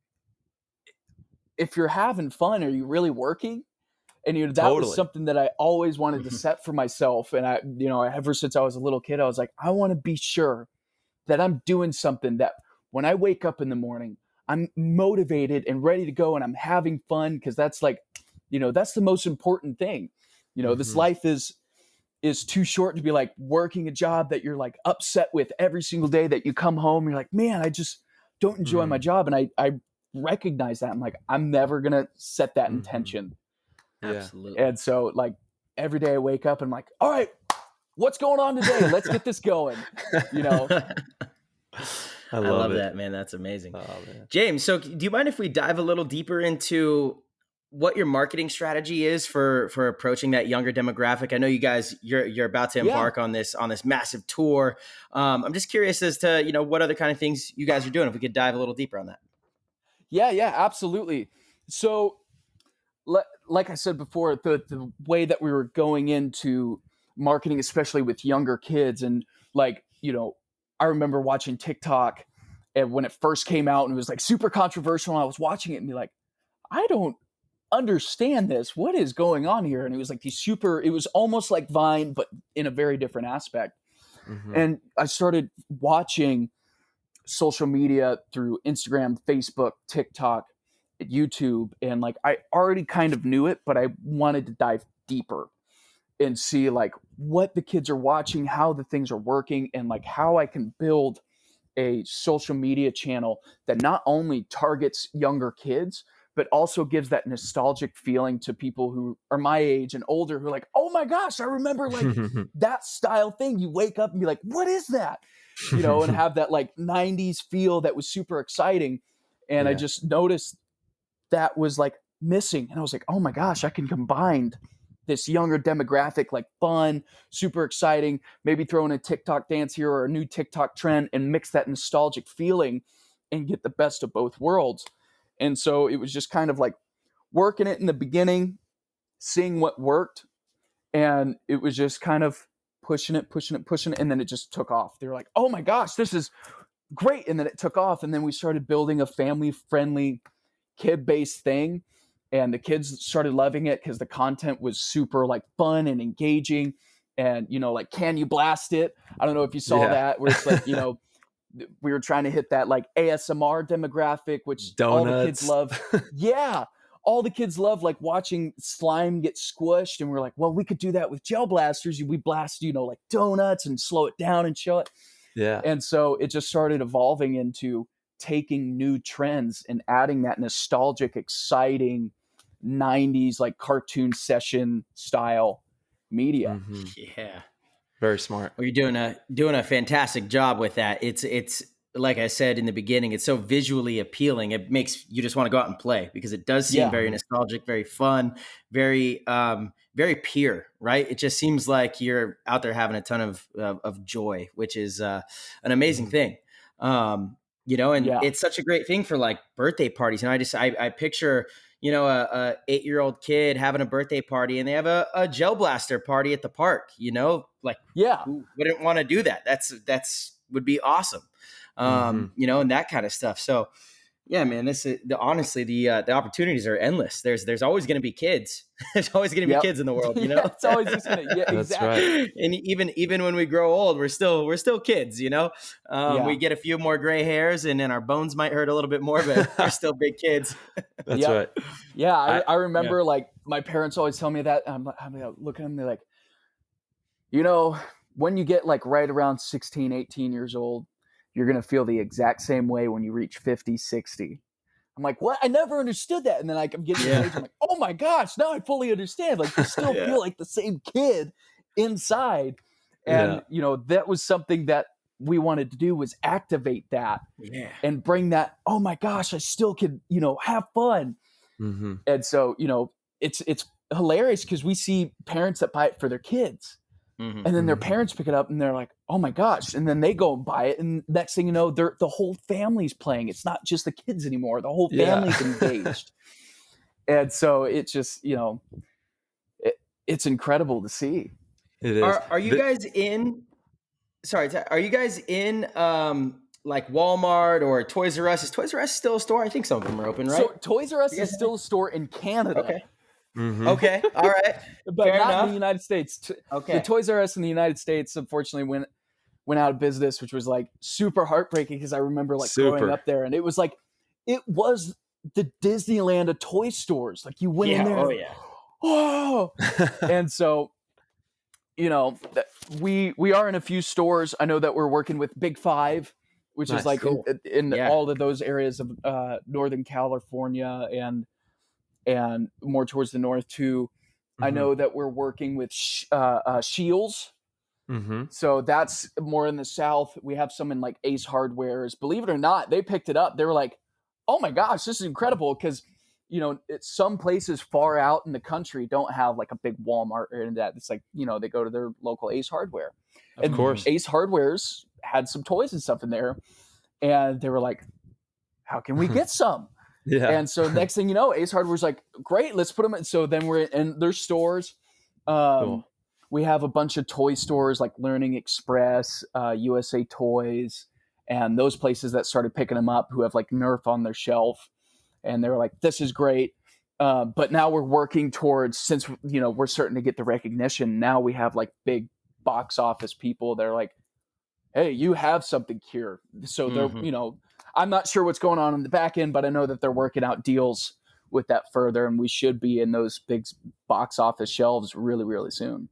if you're having fun, are you really working? And that Totally. was something that I always wanted to set for myself. And ever since I was a little kid, I was like, I want to be sure that I'm doing something that when I wake up in the morning, I'm motivated and ready to go and I'm having fun, because that's like, that's the most important thing. This life is too short to be like working a job that you're like upset with every single day, that you come home, you're like, man, I just don't enjoy my job. And I recognize that. I'm like, I'm never going to set that intention. Absolutely. And so like every day I wake up and I'm like, all right, what's going on today? Let's get this going. I love that, man. That's amazing. James, so do you mind if we dive a little deeper into what your marketing strategy is for approaching that younger demographic? I know you guys, you're about to embark on this massive tour. I'm just curious as to, what other kind of things you guys are doing, if we could dive a little deeper on that. Yeah, absolutely. So like I said before, the way that we were going into marketing, especially with younger kids, and like, I remember watching TikTok and when it first came out and it was like super controversial, and I was watching it and be like, I don't understand this. What is going on here? And it was like it was almost like Vine, but in a very different aspect. And I started watching social media through Instagram, Facebook, TikTok, YouTube. And like, I already kind of knew it, but I wanted to dive deeper and see like what the kids are watching, how the things are working, and like how I can build a social media channel that not only targets younger kids, but also gives that nostalgic feeling to people who are my age and older, who are like, oh my gosh, I remember like that style thing. You wake up and be like, what is that? And have that like 90s feel that was super exciting. And I just noticed that was like missing. And I was like, oh my gosh, I can combine this younger demographic, like fun, super exciting, maybe throw in a TikTok dance here or a new TikTok trend and mix that nostalgic feeling and get the best of both worlds. And so it was just kind of like working it in the beginning, seeing what worked. And it was just kind of pushing it. And then it just took off. They were like, oh my gosh, this is great. And then it took off. And then we started building a family-friendly, kid-based thing. And the kids started loving it because the content was super like fun and engaging. And, like, can you blast it? I don't know if you saw that, where it's like, we were trying to hit that like ASMR demographic, which Donuts. All the kids love. Yeah. All the kids love like watching slime get squished. And we're like, well, we could do that with gel blasters. We blast, like donuts and slow it down and show it. Yeah. And so it just started evolving into taking new trends and adding that nostalgic, exciting 90s like cartoon session style media. Yeah. Very smart. Well, you're doing a fantastic job with that. It's like I said in the beginning, it's so visually appealing. It makes you just want to go out and play, because it does seem very nostalgic, very fun, very very pure, right? It just seems like you're out there having a ton of joy, which is an amazing thing. And it's such a great thing for like birthday parties. And I picture, a 8-year-old kid having a birthday party and they have a gel blaster party at the park, like, who wouldn't want to do that? That's would be awesome. And that kind of stuff. So yeah, man, honestly, the opportunities are endless. There's always going to be kids. There's always going to be kids in the world, It's always just going to, That's exactly. right. And even when we grow old, we're still kids, we get a few more gray hairs and then our bones might hurt a little bit more, but we're still big kids. That's right. Yeah. I remember like my parents always tell me that. I'm looking at them, they're like, when you get like right around 16, 18 years old, you're going to feel the exact same way when you reach 50, 60. I'm like, what? I never understood that. And then like, I'm getting to the age, I'm like, oh my gosh, now I fully understand. Like, you still feel like the same kid inside. And, that was something that we wanted to do, was activate that and bring that, oh my gosh, I still could, have fun. And so, it's hilarious because we see parents that buy it for their kids. And then their parents pick it up and they're like, oh my gosh. And then they go and buy it. And next thing you know, the whole family's playing. It's not just the kids anymore. The whole family's engaged. And so it's just, it's incredible to see. It is. Are you guys in? Sorry, are you guys in like Walmart or Toys R Us? Is Toys R Us still a store? I think some of them are open, right? So Toys R Us is still a store in Canada. Okay. Mhm. Okay. All right. But Fair not enough. in the United States. Okay. The Toys R Us in the United States, unfortunately, went out of business, which was like super heartbreaking because I remember like growing up there, and it was the Disneyland of toy stores. Like you went in there. Oh yeah. Oh, and so we are in a few stores. I know that we're working with Big Five, which Nice, is like cool. in Yeah. all of those areas of Northern California and more towards the north too. I know that we're working with Shields. Mm-hmm. So that's more in the south. We have some in like Ace Hardwares. Believe it or not, they picked it up. They were like, oh my gosh, this is incredible. Because, some places far out in the country don't have like a big Walmart or that. It's like, they go to their local Ace Hardware. Of course. Ace Hardwares had some toys and stuff in there. And they were like, how can we get some? Yeah. And so next thing you know, Ace Hardware's like, great, let's put them in. So then we're in their stores. Cool. We have a bunch of toy stores like Learning Express, USA Toys, and those places that started picking them up who have like Nerf on their shelf. And they're like, this is great. But now we're working towards, since, we're starting to get the recognition, now we have like big box office people. They're like, hey, you have something here. So they're, I'm not sure what's going on in the back end, but I know that they're working out deals with that further. And we should be in those big box office shelves really, really soon.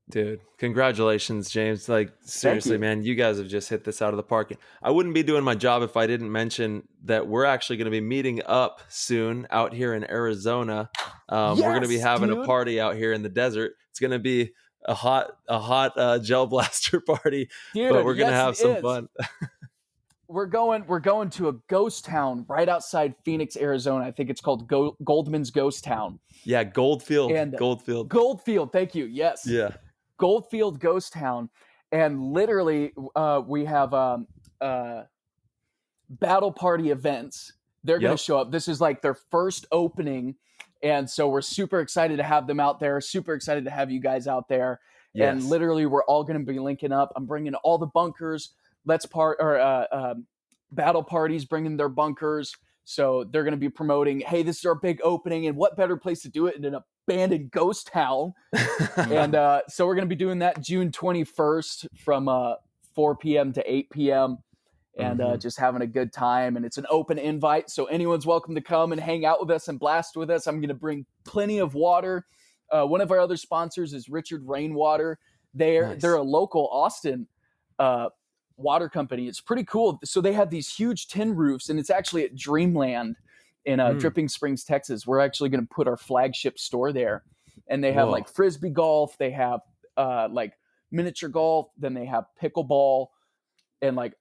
Dude, congratulations, James. Like, seriously, man, you guys have just hit this out of the park. I wouldn't be doing my job if I didn't mention that we're actually going to be meeting up soon out here in Arizona. We're going to be having a party out here in the desert. It's going to be a hot gel blaster party, but we're going to have some fun. We're going to a ghost town right outside Phoenix, Arizona. I think it's called Goldman's Ghost Town. Yeah, Goldfield. Goldfield, thank you. Yes. Yeah. Goldfield Ghost Town, and literally we have battle party events. They're going to show up. This is like their first opening, and so we're super excited to have them out there. Super excited to have you guys out there. Yes. And literally, we're all going to be linking up. I'm bringing all the bunkers. Battle parties bringing their bunkers. So they're going to be promoting, hey, this is our big opening, and what better place to do it in an abandoned ghost town? And so we're going to be doing that June 21st from 4 p.m. to 8 p.m. and just having a good time. And it's an open invite, so anyone's welcome to come and hang out with us and blast with us. I'm going to bring plenty of water. One of our other sponsors is Richard Rainwater. They're a local Austin water company. It's pretty cool. So they have these huge tin roofs, and it's actually at Dreamland in Dripping Springs, Texas. We're actually going to put our flagship store there, and they have like frisbee golf, they have like miniature golf, then they have pickleball, and like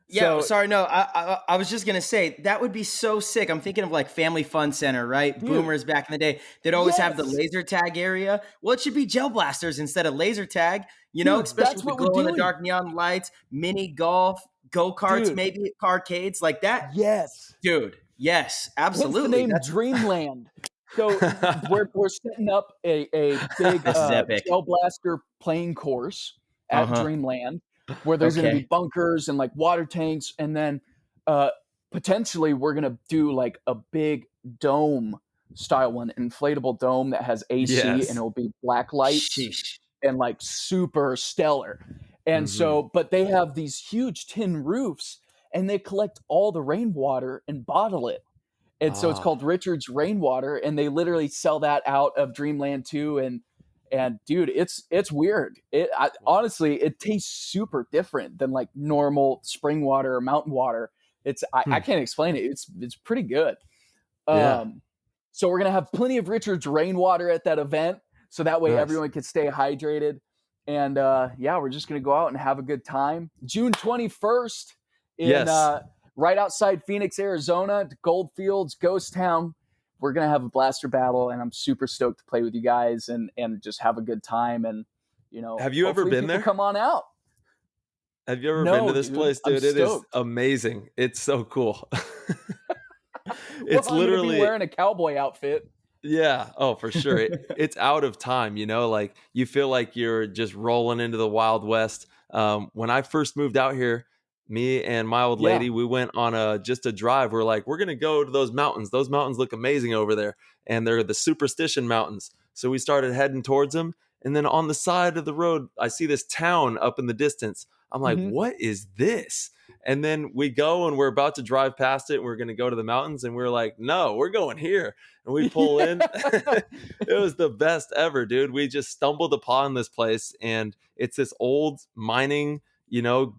So, sorry, no, I was just going to say, that would be so sick. I'm thinking of like Family Fun Center, right? Dude. Boomers back in the day. They'd always have the laser tag area. Well, it should be gel blasters instead of laser tag, especially with the glow-in-the-dark neon lights, mini golf, go-karts, maybe arcades like that. Yes. Dude, yes, absolutely. What's the name? Dreamland. So we're setting up a big gel blaster playing course at Dreamland, where there's going to be bunkers and like water tanks. And then potentially we're going to do like a big dome style one, inflatable dome that has AC and it'll be black lights and like super stellar. And so, but they have these huge tin roofs and they collect all the rainwater and bottle it. And so it's called Richard's Rainwater, and they literally sell that out of Dreamland too. And dude, it's weird. Honestly, it tastes super different than like normal spring water or mountain water. I can't explain it. It's pretty good. So we're gonna have plenty of Richard's Rainwater at that event, so that way everyone can stay hydrated. And we're just gonna go out and have a good time. June 21st in right outside Phoenix, Arizona, Goldfields Ghost Town. We're going to have a blaster battle, and I'm super stoked to play with you guys and just have a good time. And Have you ever hopefully been people there? come on out. Have you ever been to No, this dude, place, I'm dude? It is stoked. amazing. It's so cool. Well, It's I'm going to be literally, wearing a cowboy outfit. yeah. Oh, for sure. It's out of time, like you feel like you're just rolling into the Wild West. When I first moved out here, me and my old Yeah. lady, we went on just a drive. We're like, we're going to go to those mountains. Those mountains look amazing over there. And they're the Superstition Mountains. So we started heading towards them. And then on the side of the road, I see this town up in the distance. I'm like, Mhm. what is this? And then we go and we're about to drive past it. And we're going to go to the mountains. And we're like, no, we're going here. And we pull in. It was the best ever, dude. We just stumbled upon this place. And it's this old mining,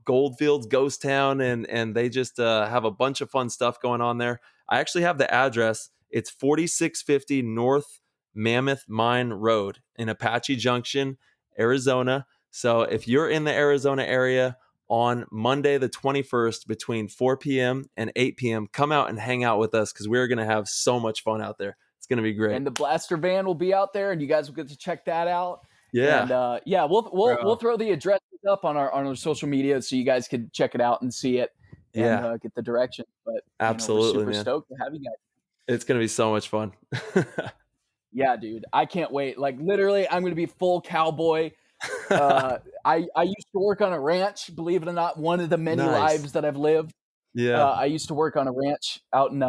Goldfields ghost town. And they just have a bunch of fun stuff going on there. I actually have the address. It's 4650 North Mammoth Mine Road in Apache Junction, Arizona. So if you're in the Arizona area on Monday, the 21st, between 4 p.m. and 8 p.m., come out and hang out with us because we're going to have so much fun out there. It's going to be great. And the blaster van will be out there, and you guys will get to check that out. Yeah. And we'll throw the addresses up on our social media so you guys can check it out and see it and get the direction. But absolutely, we're super man. stoked to have you guys. It's going to be so much fun. Yeah, dude. I can't wait. Like, literally, I'm going to be full cowboy. I used to work on a ranch, believe it or not, one of the many Nice. lives that I've lived. Yeah. I used to work on a ranch out in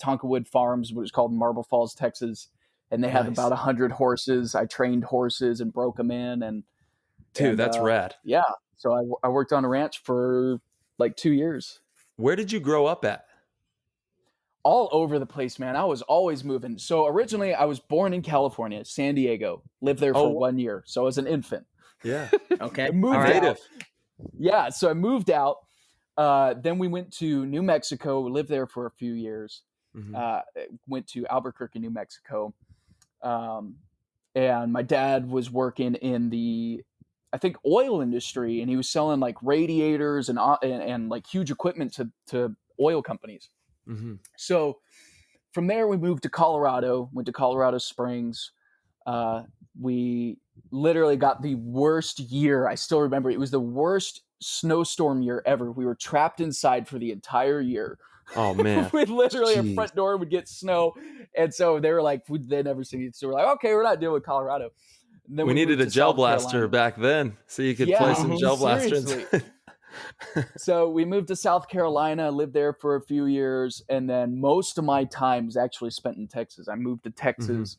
Tonkawood Farms, which is called Marble Falls, Texas. And they had Nice. about 100 horses. I trained horses and broke them in. Dude, that's rad. Yeah. So I worked on a ranch for like 2 years. Where did you grow up at? All over the place, man. I was always moving. So originally I was born in California, San Diego, lived there for 1 year. So I was an infant. Yeah. Okay. I moved All right. out. Yeah. So I moved out. Then we went to New Mexico, lived there for a few years. Mm-hmm. Went to Albuquerque, New Mexico. And my dad was working in the, I think, oil industry, and he was selling like radiators and like huge equipment to oil companies. Mm-hmm. So from there, we moved to Colorado, went to Colorado Springs. We literally got the worst year. I still remember it was the worst snowstorm year ever. We were trapped inside for the entire year. Oh, man. We literally, our front door would get snow. And so they were like, they'd never seen it. So we're like, okay, we're not dealing with Colorado. Then we needed a gel blaster back then so you could play some gel blasters. So we moved to South Carolina, lived there for a few years, and then most of my time was actually spent in Texas. I moved to Texas,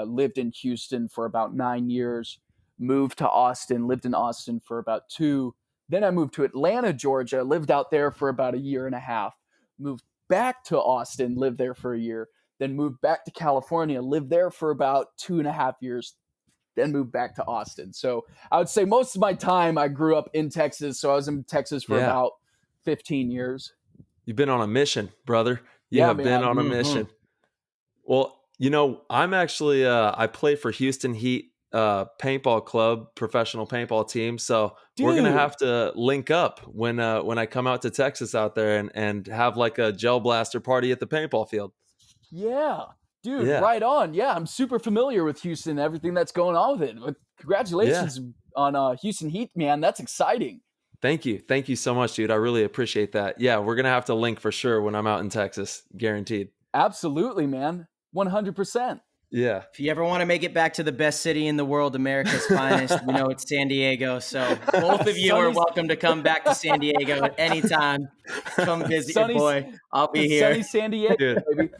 lived in Houston for about 9 years, moved to Austin, lived in Austin for about 2. Then I moved to Atlanta, Georgia, lived out there for about a year and a half, moved back to Austin, lived there for a year, then moved back to California, lived there for about 2.5 years, then moved back to Austin. So I would say most of my time I grew up in Texas. So I was in Texas for about 15 years. You've been on a mission, brother. You have been on a mission. Well, I'm actually, I play for Houston Heat paintball club, professional paintball team. So we're going to have to link up when I come out to Texas out there and have like a gel blaster party at the paintball field. Yeah. Dude, right on. Yeah, I'm super familiar with Houston and everything that's going on with it. But congratulations on Houston Heat, man. That's exciting. Thank you. Thank you so much, dude. I really appreciate that. Yeah, we're going to have to link for sure when I'm out in Texas. Guaranteed. Absolutely, man. 100%. Yeah. If you ever want to make it back to the best city in the world, America's finest, it's San Diego. So both of you are welcome to come back to San Diego at any time. Come visit your boy. I'll be here. Sunny San Diego, dude. Baby.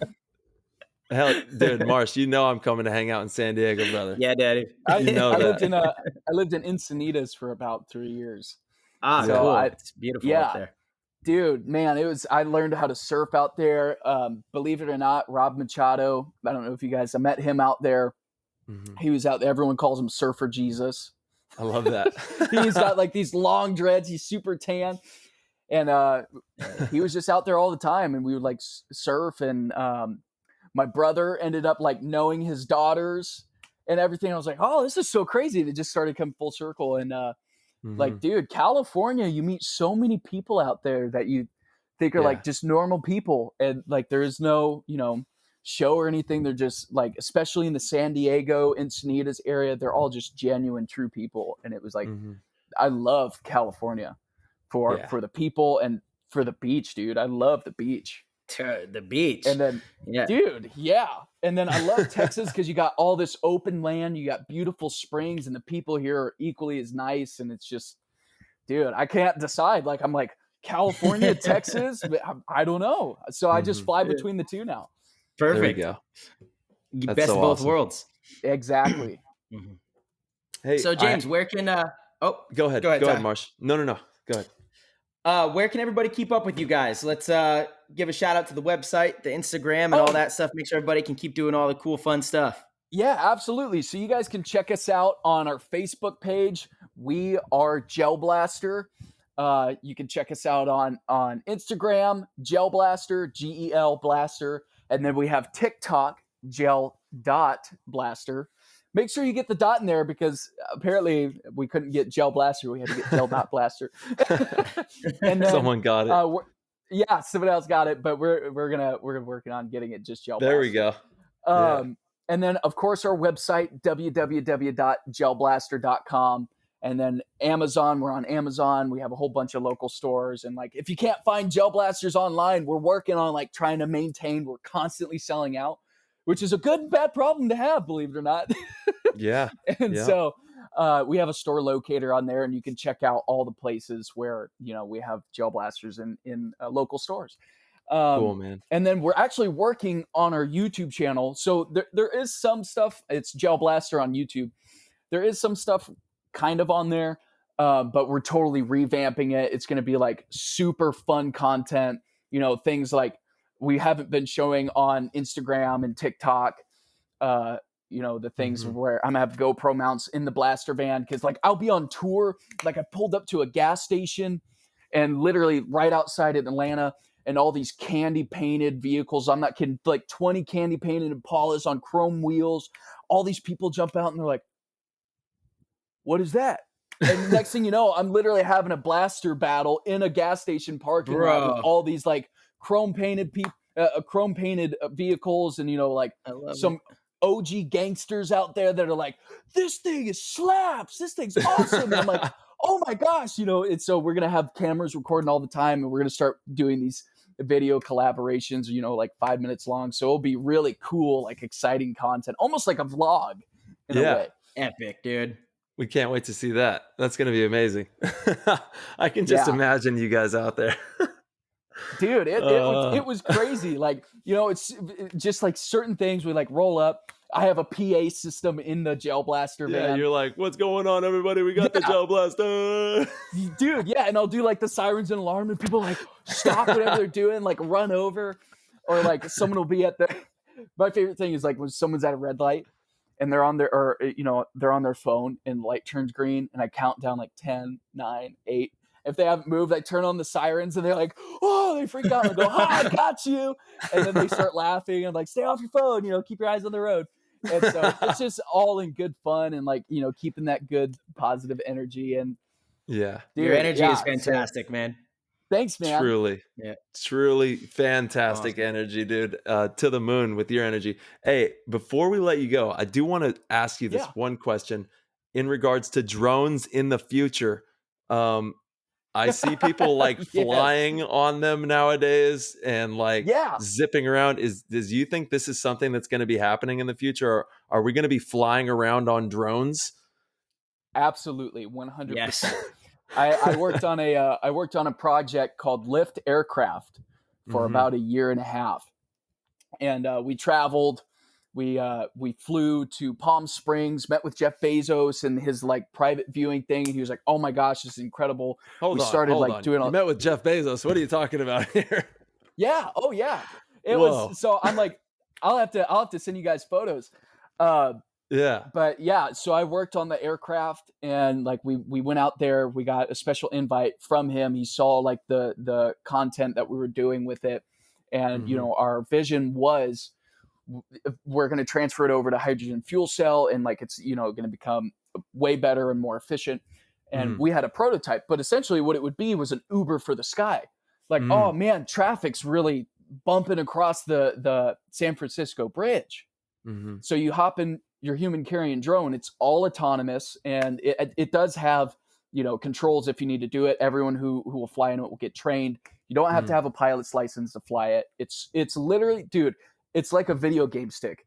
Hell, dude, Marsh, I'm coming to hang out in San Diego, brother. Yeah, Daddy. I lived in Encinitas for about 3 years. Ah, so cool. It's beautiful up there. Dude, man, I learned how to surf out there. Believe it or not, Rob Machado, I don't know if you guys, I met him out there. Mm-hmm. He was out there. Everyone calls him Surfer Jesus. I love that. He's got like these long dreads. He's super tan. And he was just out there all the time. And we would like surf. And my brother ended up like knowing his daughters and everything. I was like, oh, this is so crazy. It just started coming full circle. And like, dude, California, you meet so many people out there that you think are like just normal people. And like, there is no, show or anything. They're just like, especially in the San Diego, Encinitas area, they're all just genuine, true people. And it was like, I love California for the people and for the beach, dude. I love the beach. The beach. And then, dude, and then I love Texas because you got all this open land. You got beautiful springs, and the people here are equally as nice. And it's just, dude, I can't decide. Like, I'm like, California, Texas, but I don't know. So I just fly between the two now. Perfect. There we go. Best of both worlds. Exactly. Hey, so James, where can go ahead, Marsh. No. Go ahead. Where can everybody keep up with you guys? Let's give a shout out to the website, the Instagram, and all that stuff. Make sure everybody can keep doing all the cool, fun stuff. Yeah, absolutely. So you guys can check us out on our Facebook page. We are Gel Blaster. You can check us out on Instagram, Gel Blaster, GEL Blaster. And then we have TikTok, gel.blaster. Make sure you get the dot in there because apparently we couldn't get Gel Blaster. We had to get gel.blaster. And then, someone got it. Someone else got it, but we're working on getting it just Gel Blaster. There we go. And then, of course, our website, www.gelblaster.com. And then Amazon, we're on Amazon. We have a whole bunch of local stores. And like, if you can't find Gel Blasters online, we're working on like trying to maintain. We're constantly selling out, which is a good and bad problem to have, believe it or not. Yeah. So we have a store locator on there, and you can check out all the places where, we have Gel Blasters in local stores. Cool, man. And then we're actually working on our YouTube channel. So there is some stuff. It's Gel Blaster on YouTube. There is some stuff kind of on there, but we're totally revamping it. It's going to be like super fun content, things like we haven't been showing on Instagram and TikTok, the things where I'm gonna have GoPro mounts in the blaster van. Cause like I'll be on tour. Like I pulled up to a gas station and literally right outside of Atlanta, and all these candy painted vehicles. I'm not kidding. Like 20 candy painted Impalas on chrome wheels. All these people jump out and they're like, what is that? And next thing you know, I'm literally having a blaster battle in a gas station parking lot with all these like chrome painted vehicles, and like some OG gangsters out there that are like, this thing is slaps, this thing's awesome. And I'm like, oh my gosh, and so we're gonna have cameras recording all the time, and we're gonna start doing these video collaborations, like 5 minutes long. So it'll be really cool, like exciting content, almost like a vlog in a way. Epic, dude. We can't wait to see that. That's going to be amazing. I can just imagine you guys out there. Dude, it was crazy. Like, it's just like certain things we like roll up. I have a PA system in the Gel Blaster van. Yeah, you're like, what's going on, everybody? We got the Gel Blaster. Dude, yeah, and I'll do like the sirens and alarm, and people like stop whatever they're doing, like run over. Or like someone will be at the... My favorite thing is like when someone's at a red light, and they're on their phone and the light turns green, and I count down like 10, 9, 8. If they haven't moved, I turn on the sirens, and they're like, oh, they freak out and go, I got you. And then they start laughing and like, stay off your phone, keep your eyes on the road. And so it's just all in good fun and like, keeping that good positive energy. And yeah, dude, your energy is fantastic, man. Thanks, man. Truly fantastic energy, dude. To the moon with your energy. Hey, before we let you go, I do want to ask you this one question in regards to drones in the future. I see people like flying on them nowadays and like zipping around. Do you think this is something that's going to be happening in the future? Or are we going to be flying around on drones? Absolutely, 100%. Yes. I worked on a project called Lift Aircraft for about a year and a half, and we traveled. We flew to Palm Springs, met with Jeff Bezos and his like private viewing thing, and he was like, "Oh my gosh, this is incredible." Hold on. Doing. You met with Jeff Bezos. What are you talking about here? Yeah. Oh yeah. It was. So I'm like, I'll have to send you guys photos. But yeah, so I worked on the aircraft, and like we went out there. We got a special invite from him. He saw like the content that we were doing with it, and our vision was we're going to transfer it over to hydrogen fuel cell, and like it's going to become way better and more efficient. And we had a prototype, but essentially what it would be was an Uber for the sky. Like, oh man, traffic's really bumping across the San Francisco Bridge. Mm-hmm. So you hop in your human carrying drone. It's all autonomous, and it does have, controls if you need to do it. Everyone who will fly in it will get trained. You don't have to have a pilot's license to fly it. It's literally, dude, it's like a video game stick.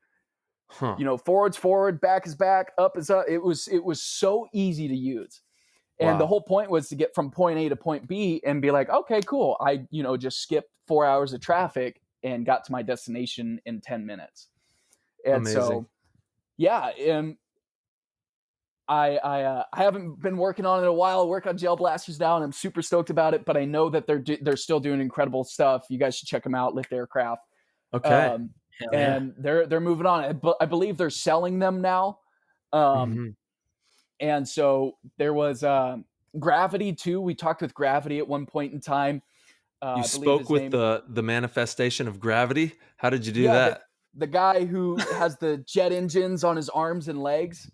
Huh. Forward's forward, back is back, up is up. It was so easy to use. And the whole point was to get from point A to point B and be like, okay, cool. I, just skipped 4 hours of traffic and got to my destination in 10 minutes. And Amazing. so, yeah, I haven't been working on it in a while. I work on Gel Blasters now, and I'm super stoked about it. But I know that they're still doing incredible stuff. You guys should check them out. Lift Aircraft. Okay. And they're moving on. I believe they're selling them now. And so there was Gravity too. We talked with Gravity at one point in time. You spoke with the manifestation of Gravity. How did you do that? The guy who has the jet engines on his arms and legs.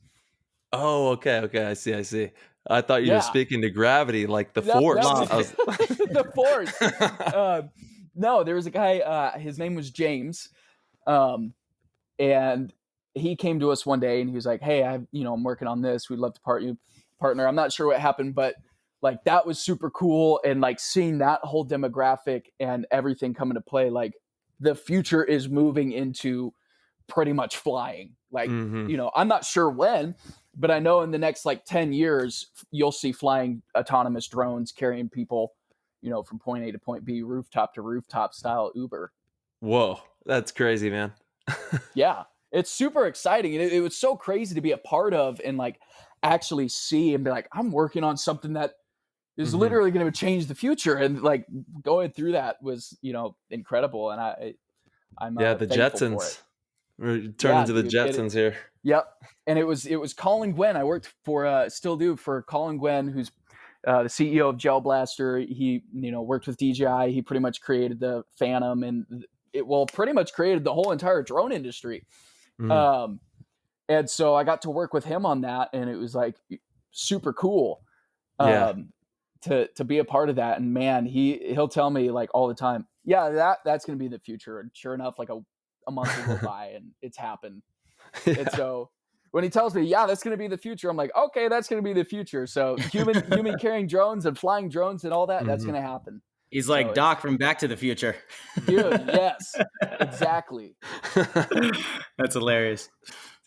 Oh, okay. I see. I thought you were speaking to Gravity, like the Force. The Force. No, there was a guy. His name was James, and he came to us one day and he was like, "Hey, I'm working on this. We'd love to partner." I'm not sure what happened, but like that was super cool, and like seeing that whole demographic and everything come into play, like the future is moving into pretty much flying. Like, I'm not sure when, but I know in the next like 10 years, you'll see flying autonomous drones carrying people, from point A to point B, rooftop to rooftop style Uber. Whoa, that's crazy, man. Yeah, it's super exciting. It was so crazy to be a part of and like actually see and be like, I'm working on something that is literally going to change the future. And like going through that was, incredible. And I'm the Jetsons. We're turning to the Jetsons here. Yep. And it was Colin Gwen. I worked still do for Colin Gwen, who's the CEO of Gel Blaster. He, worked with DJI. He pretty much created the Phantom and pretty much created the whole entire drone industry. And so I got to work with him on that, and it was like super cool to be a part of that. And man, he'll tell me like all the time, that's going to be the future. And sure enough, like a month will go by and it's happened. And so when he tells me, that's going to be the future, I'm like, okay, that's going to be the future. So human carrying drones and flying drones and all that, that's going to happen. He's like Doc from Back to the Future. Dude, yes, exactly. That's hilarious.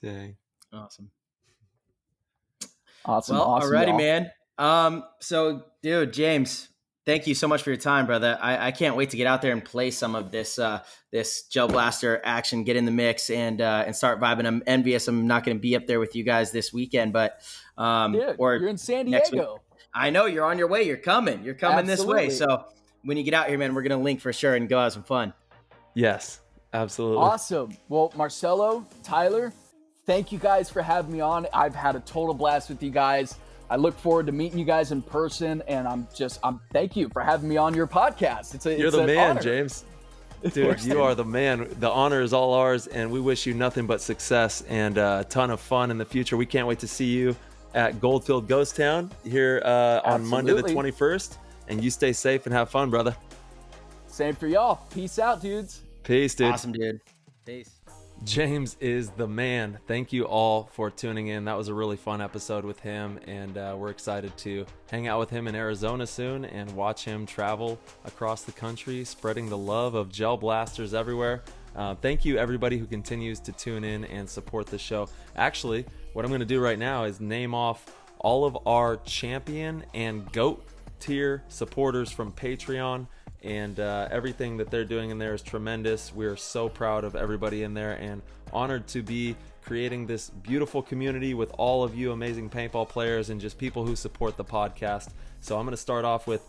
Dang. Awesome. Well, alrighty, y'all. man. So, dude, James, thank you so much for your time, brother. I can't wait to get out there and play some of this Gel Blaster action, get in the mix, and start vibing. I'm envious. I'm not going to be up there with you guys this weekend, but you're in San Diego. I know you're on your way. You're coming this way. So when you get out here, man, we're going to link for sure and go have some fun. Yes, absolutely. Awesome. Well, Marcelo, Tyler, thank you guys for having me on. I've had a total blast with you guys. I look forward to meeting you guys in person, and I'm thank you for having me on your podcast. You're the man, honor. James. Dude, you are the man. The honor is all ours, and we wish you nothing but success and a ton of fun in the future. We can't wait to see you at Goldfield Ghost Town here on Monday the 21st, and you stay safe and have fun, brother. Same for y'all. Peace out, dudes. Peace, dude. Awesome, dude. Peace. James is the man. Thank you all for tuning in. That was a really fun episode with him, and we're excited to hang out with him in Arizona soon and watch him travel across the country, spreading the love of Gel Blasters everywhere. Thank you, everybody who continues to tune in and support the show. Actually, what I'm going to do right now is name off all of our champion and GOAT tier supporters from Patreon. And everything that they're doing in there is tremendous. We're so proud of everybody in there and honored to be creating this beautiful community with all of you amazing paintball players and just people who support the podcast. So I'm going to start off with,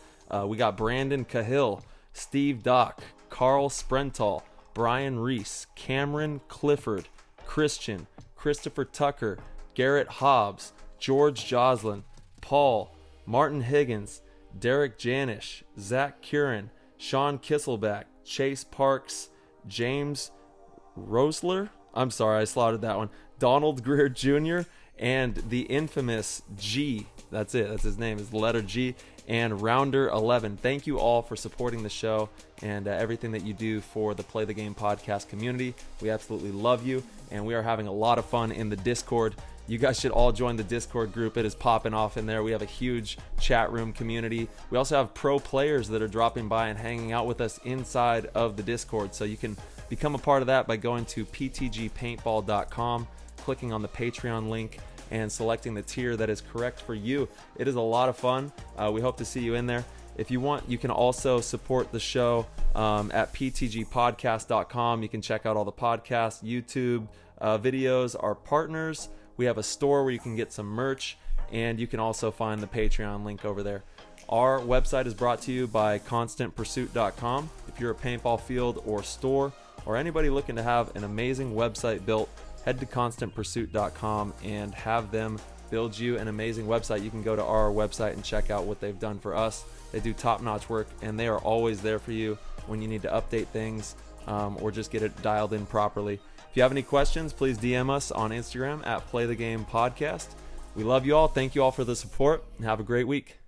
we got Brandon Cahill, Steve Dock, Carl Sprental, Brian Reese, Cameron Clifford, Christian, Christopher Tucker, Garrett Hobbs, George Joslin, Paul, Martin Higgins, Derek Janish, Zach Curran, Sean Kisselback, Chase Parks, James Rosler, I'm sorry, I slaughtered that one, Donald Greer Jr., and the infamous G, that's it, that's his name, is the letter G, and Rounder11. Thank you all for supporting the show and everything that you do for the Play the Game podcast community. We absolutely love you, and we are having a lot of fun in the Discord. You guys should all join the Discord group. It is popping off in there. We have a huge chat room community. We also have pro players that are dropping by and hanging out with us inside of the Discord. So you can become a part of that by going to ptgpaintball.com, clicking on the Patreon link, and selecting the tier that is correct for you. It is a lot of fun. We hope to see you in there. If you want, you can also support the show at ptgpodcast.com. You can check out all the podcasts, YouTube videos, our partners. We have a store where you can get some merch, and you can also find the Patreon link over there. Our website is brought to you by ConstantPursuit.com. If you're a paintball field or store, or anybody looking to have an amazing website built, head to ConstantPursuit.com and have them build you an amazing website. You can go to our website and check out what they've done for us. They do top-notch work, and they are always there for you when you need to update things or just get it dialed in properly. If you have any questions, please DM us on Instagram at PlayTheGamePodcast. We love you all. Thank you all for the support, and have a great week.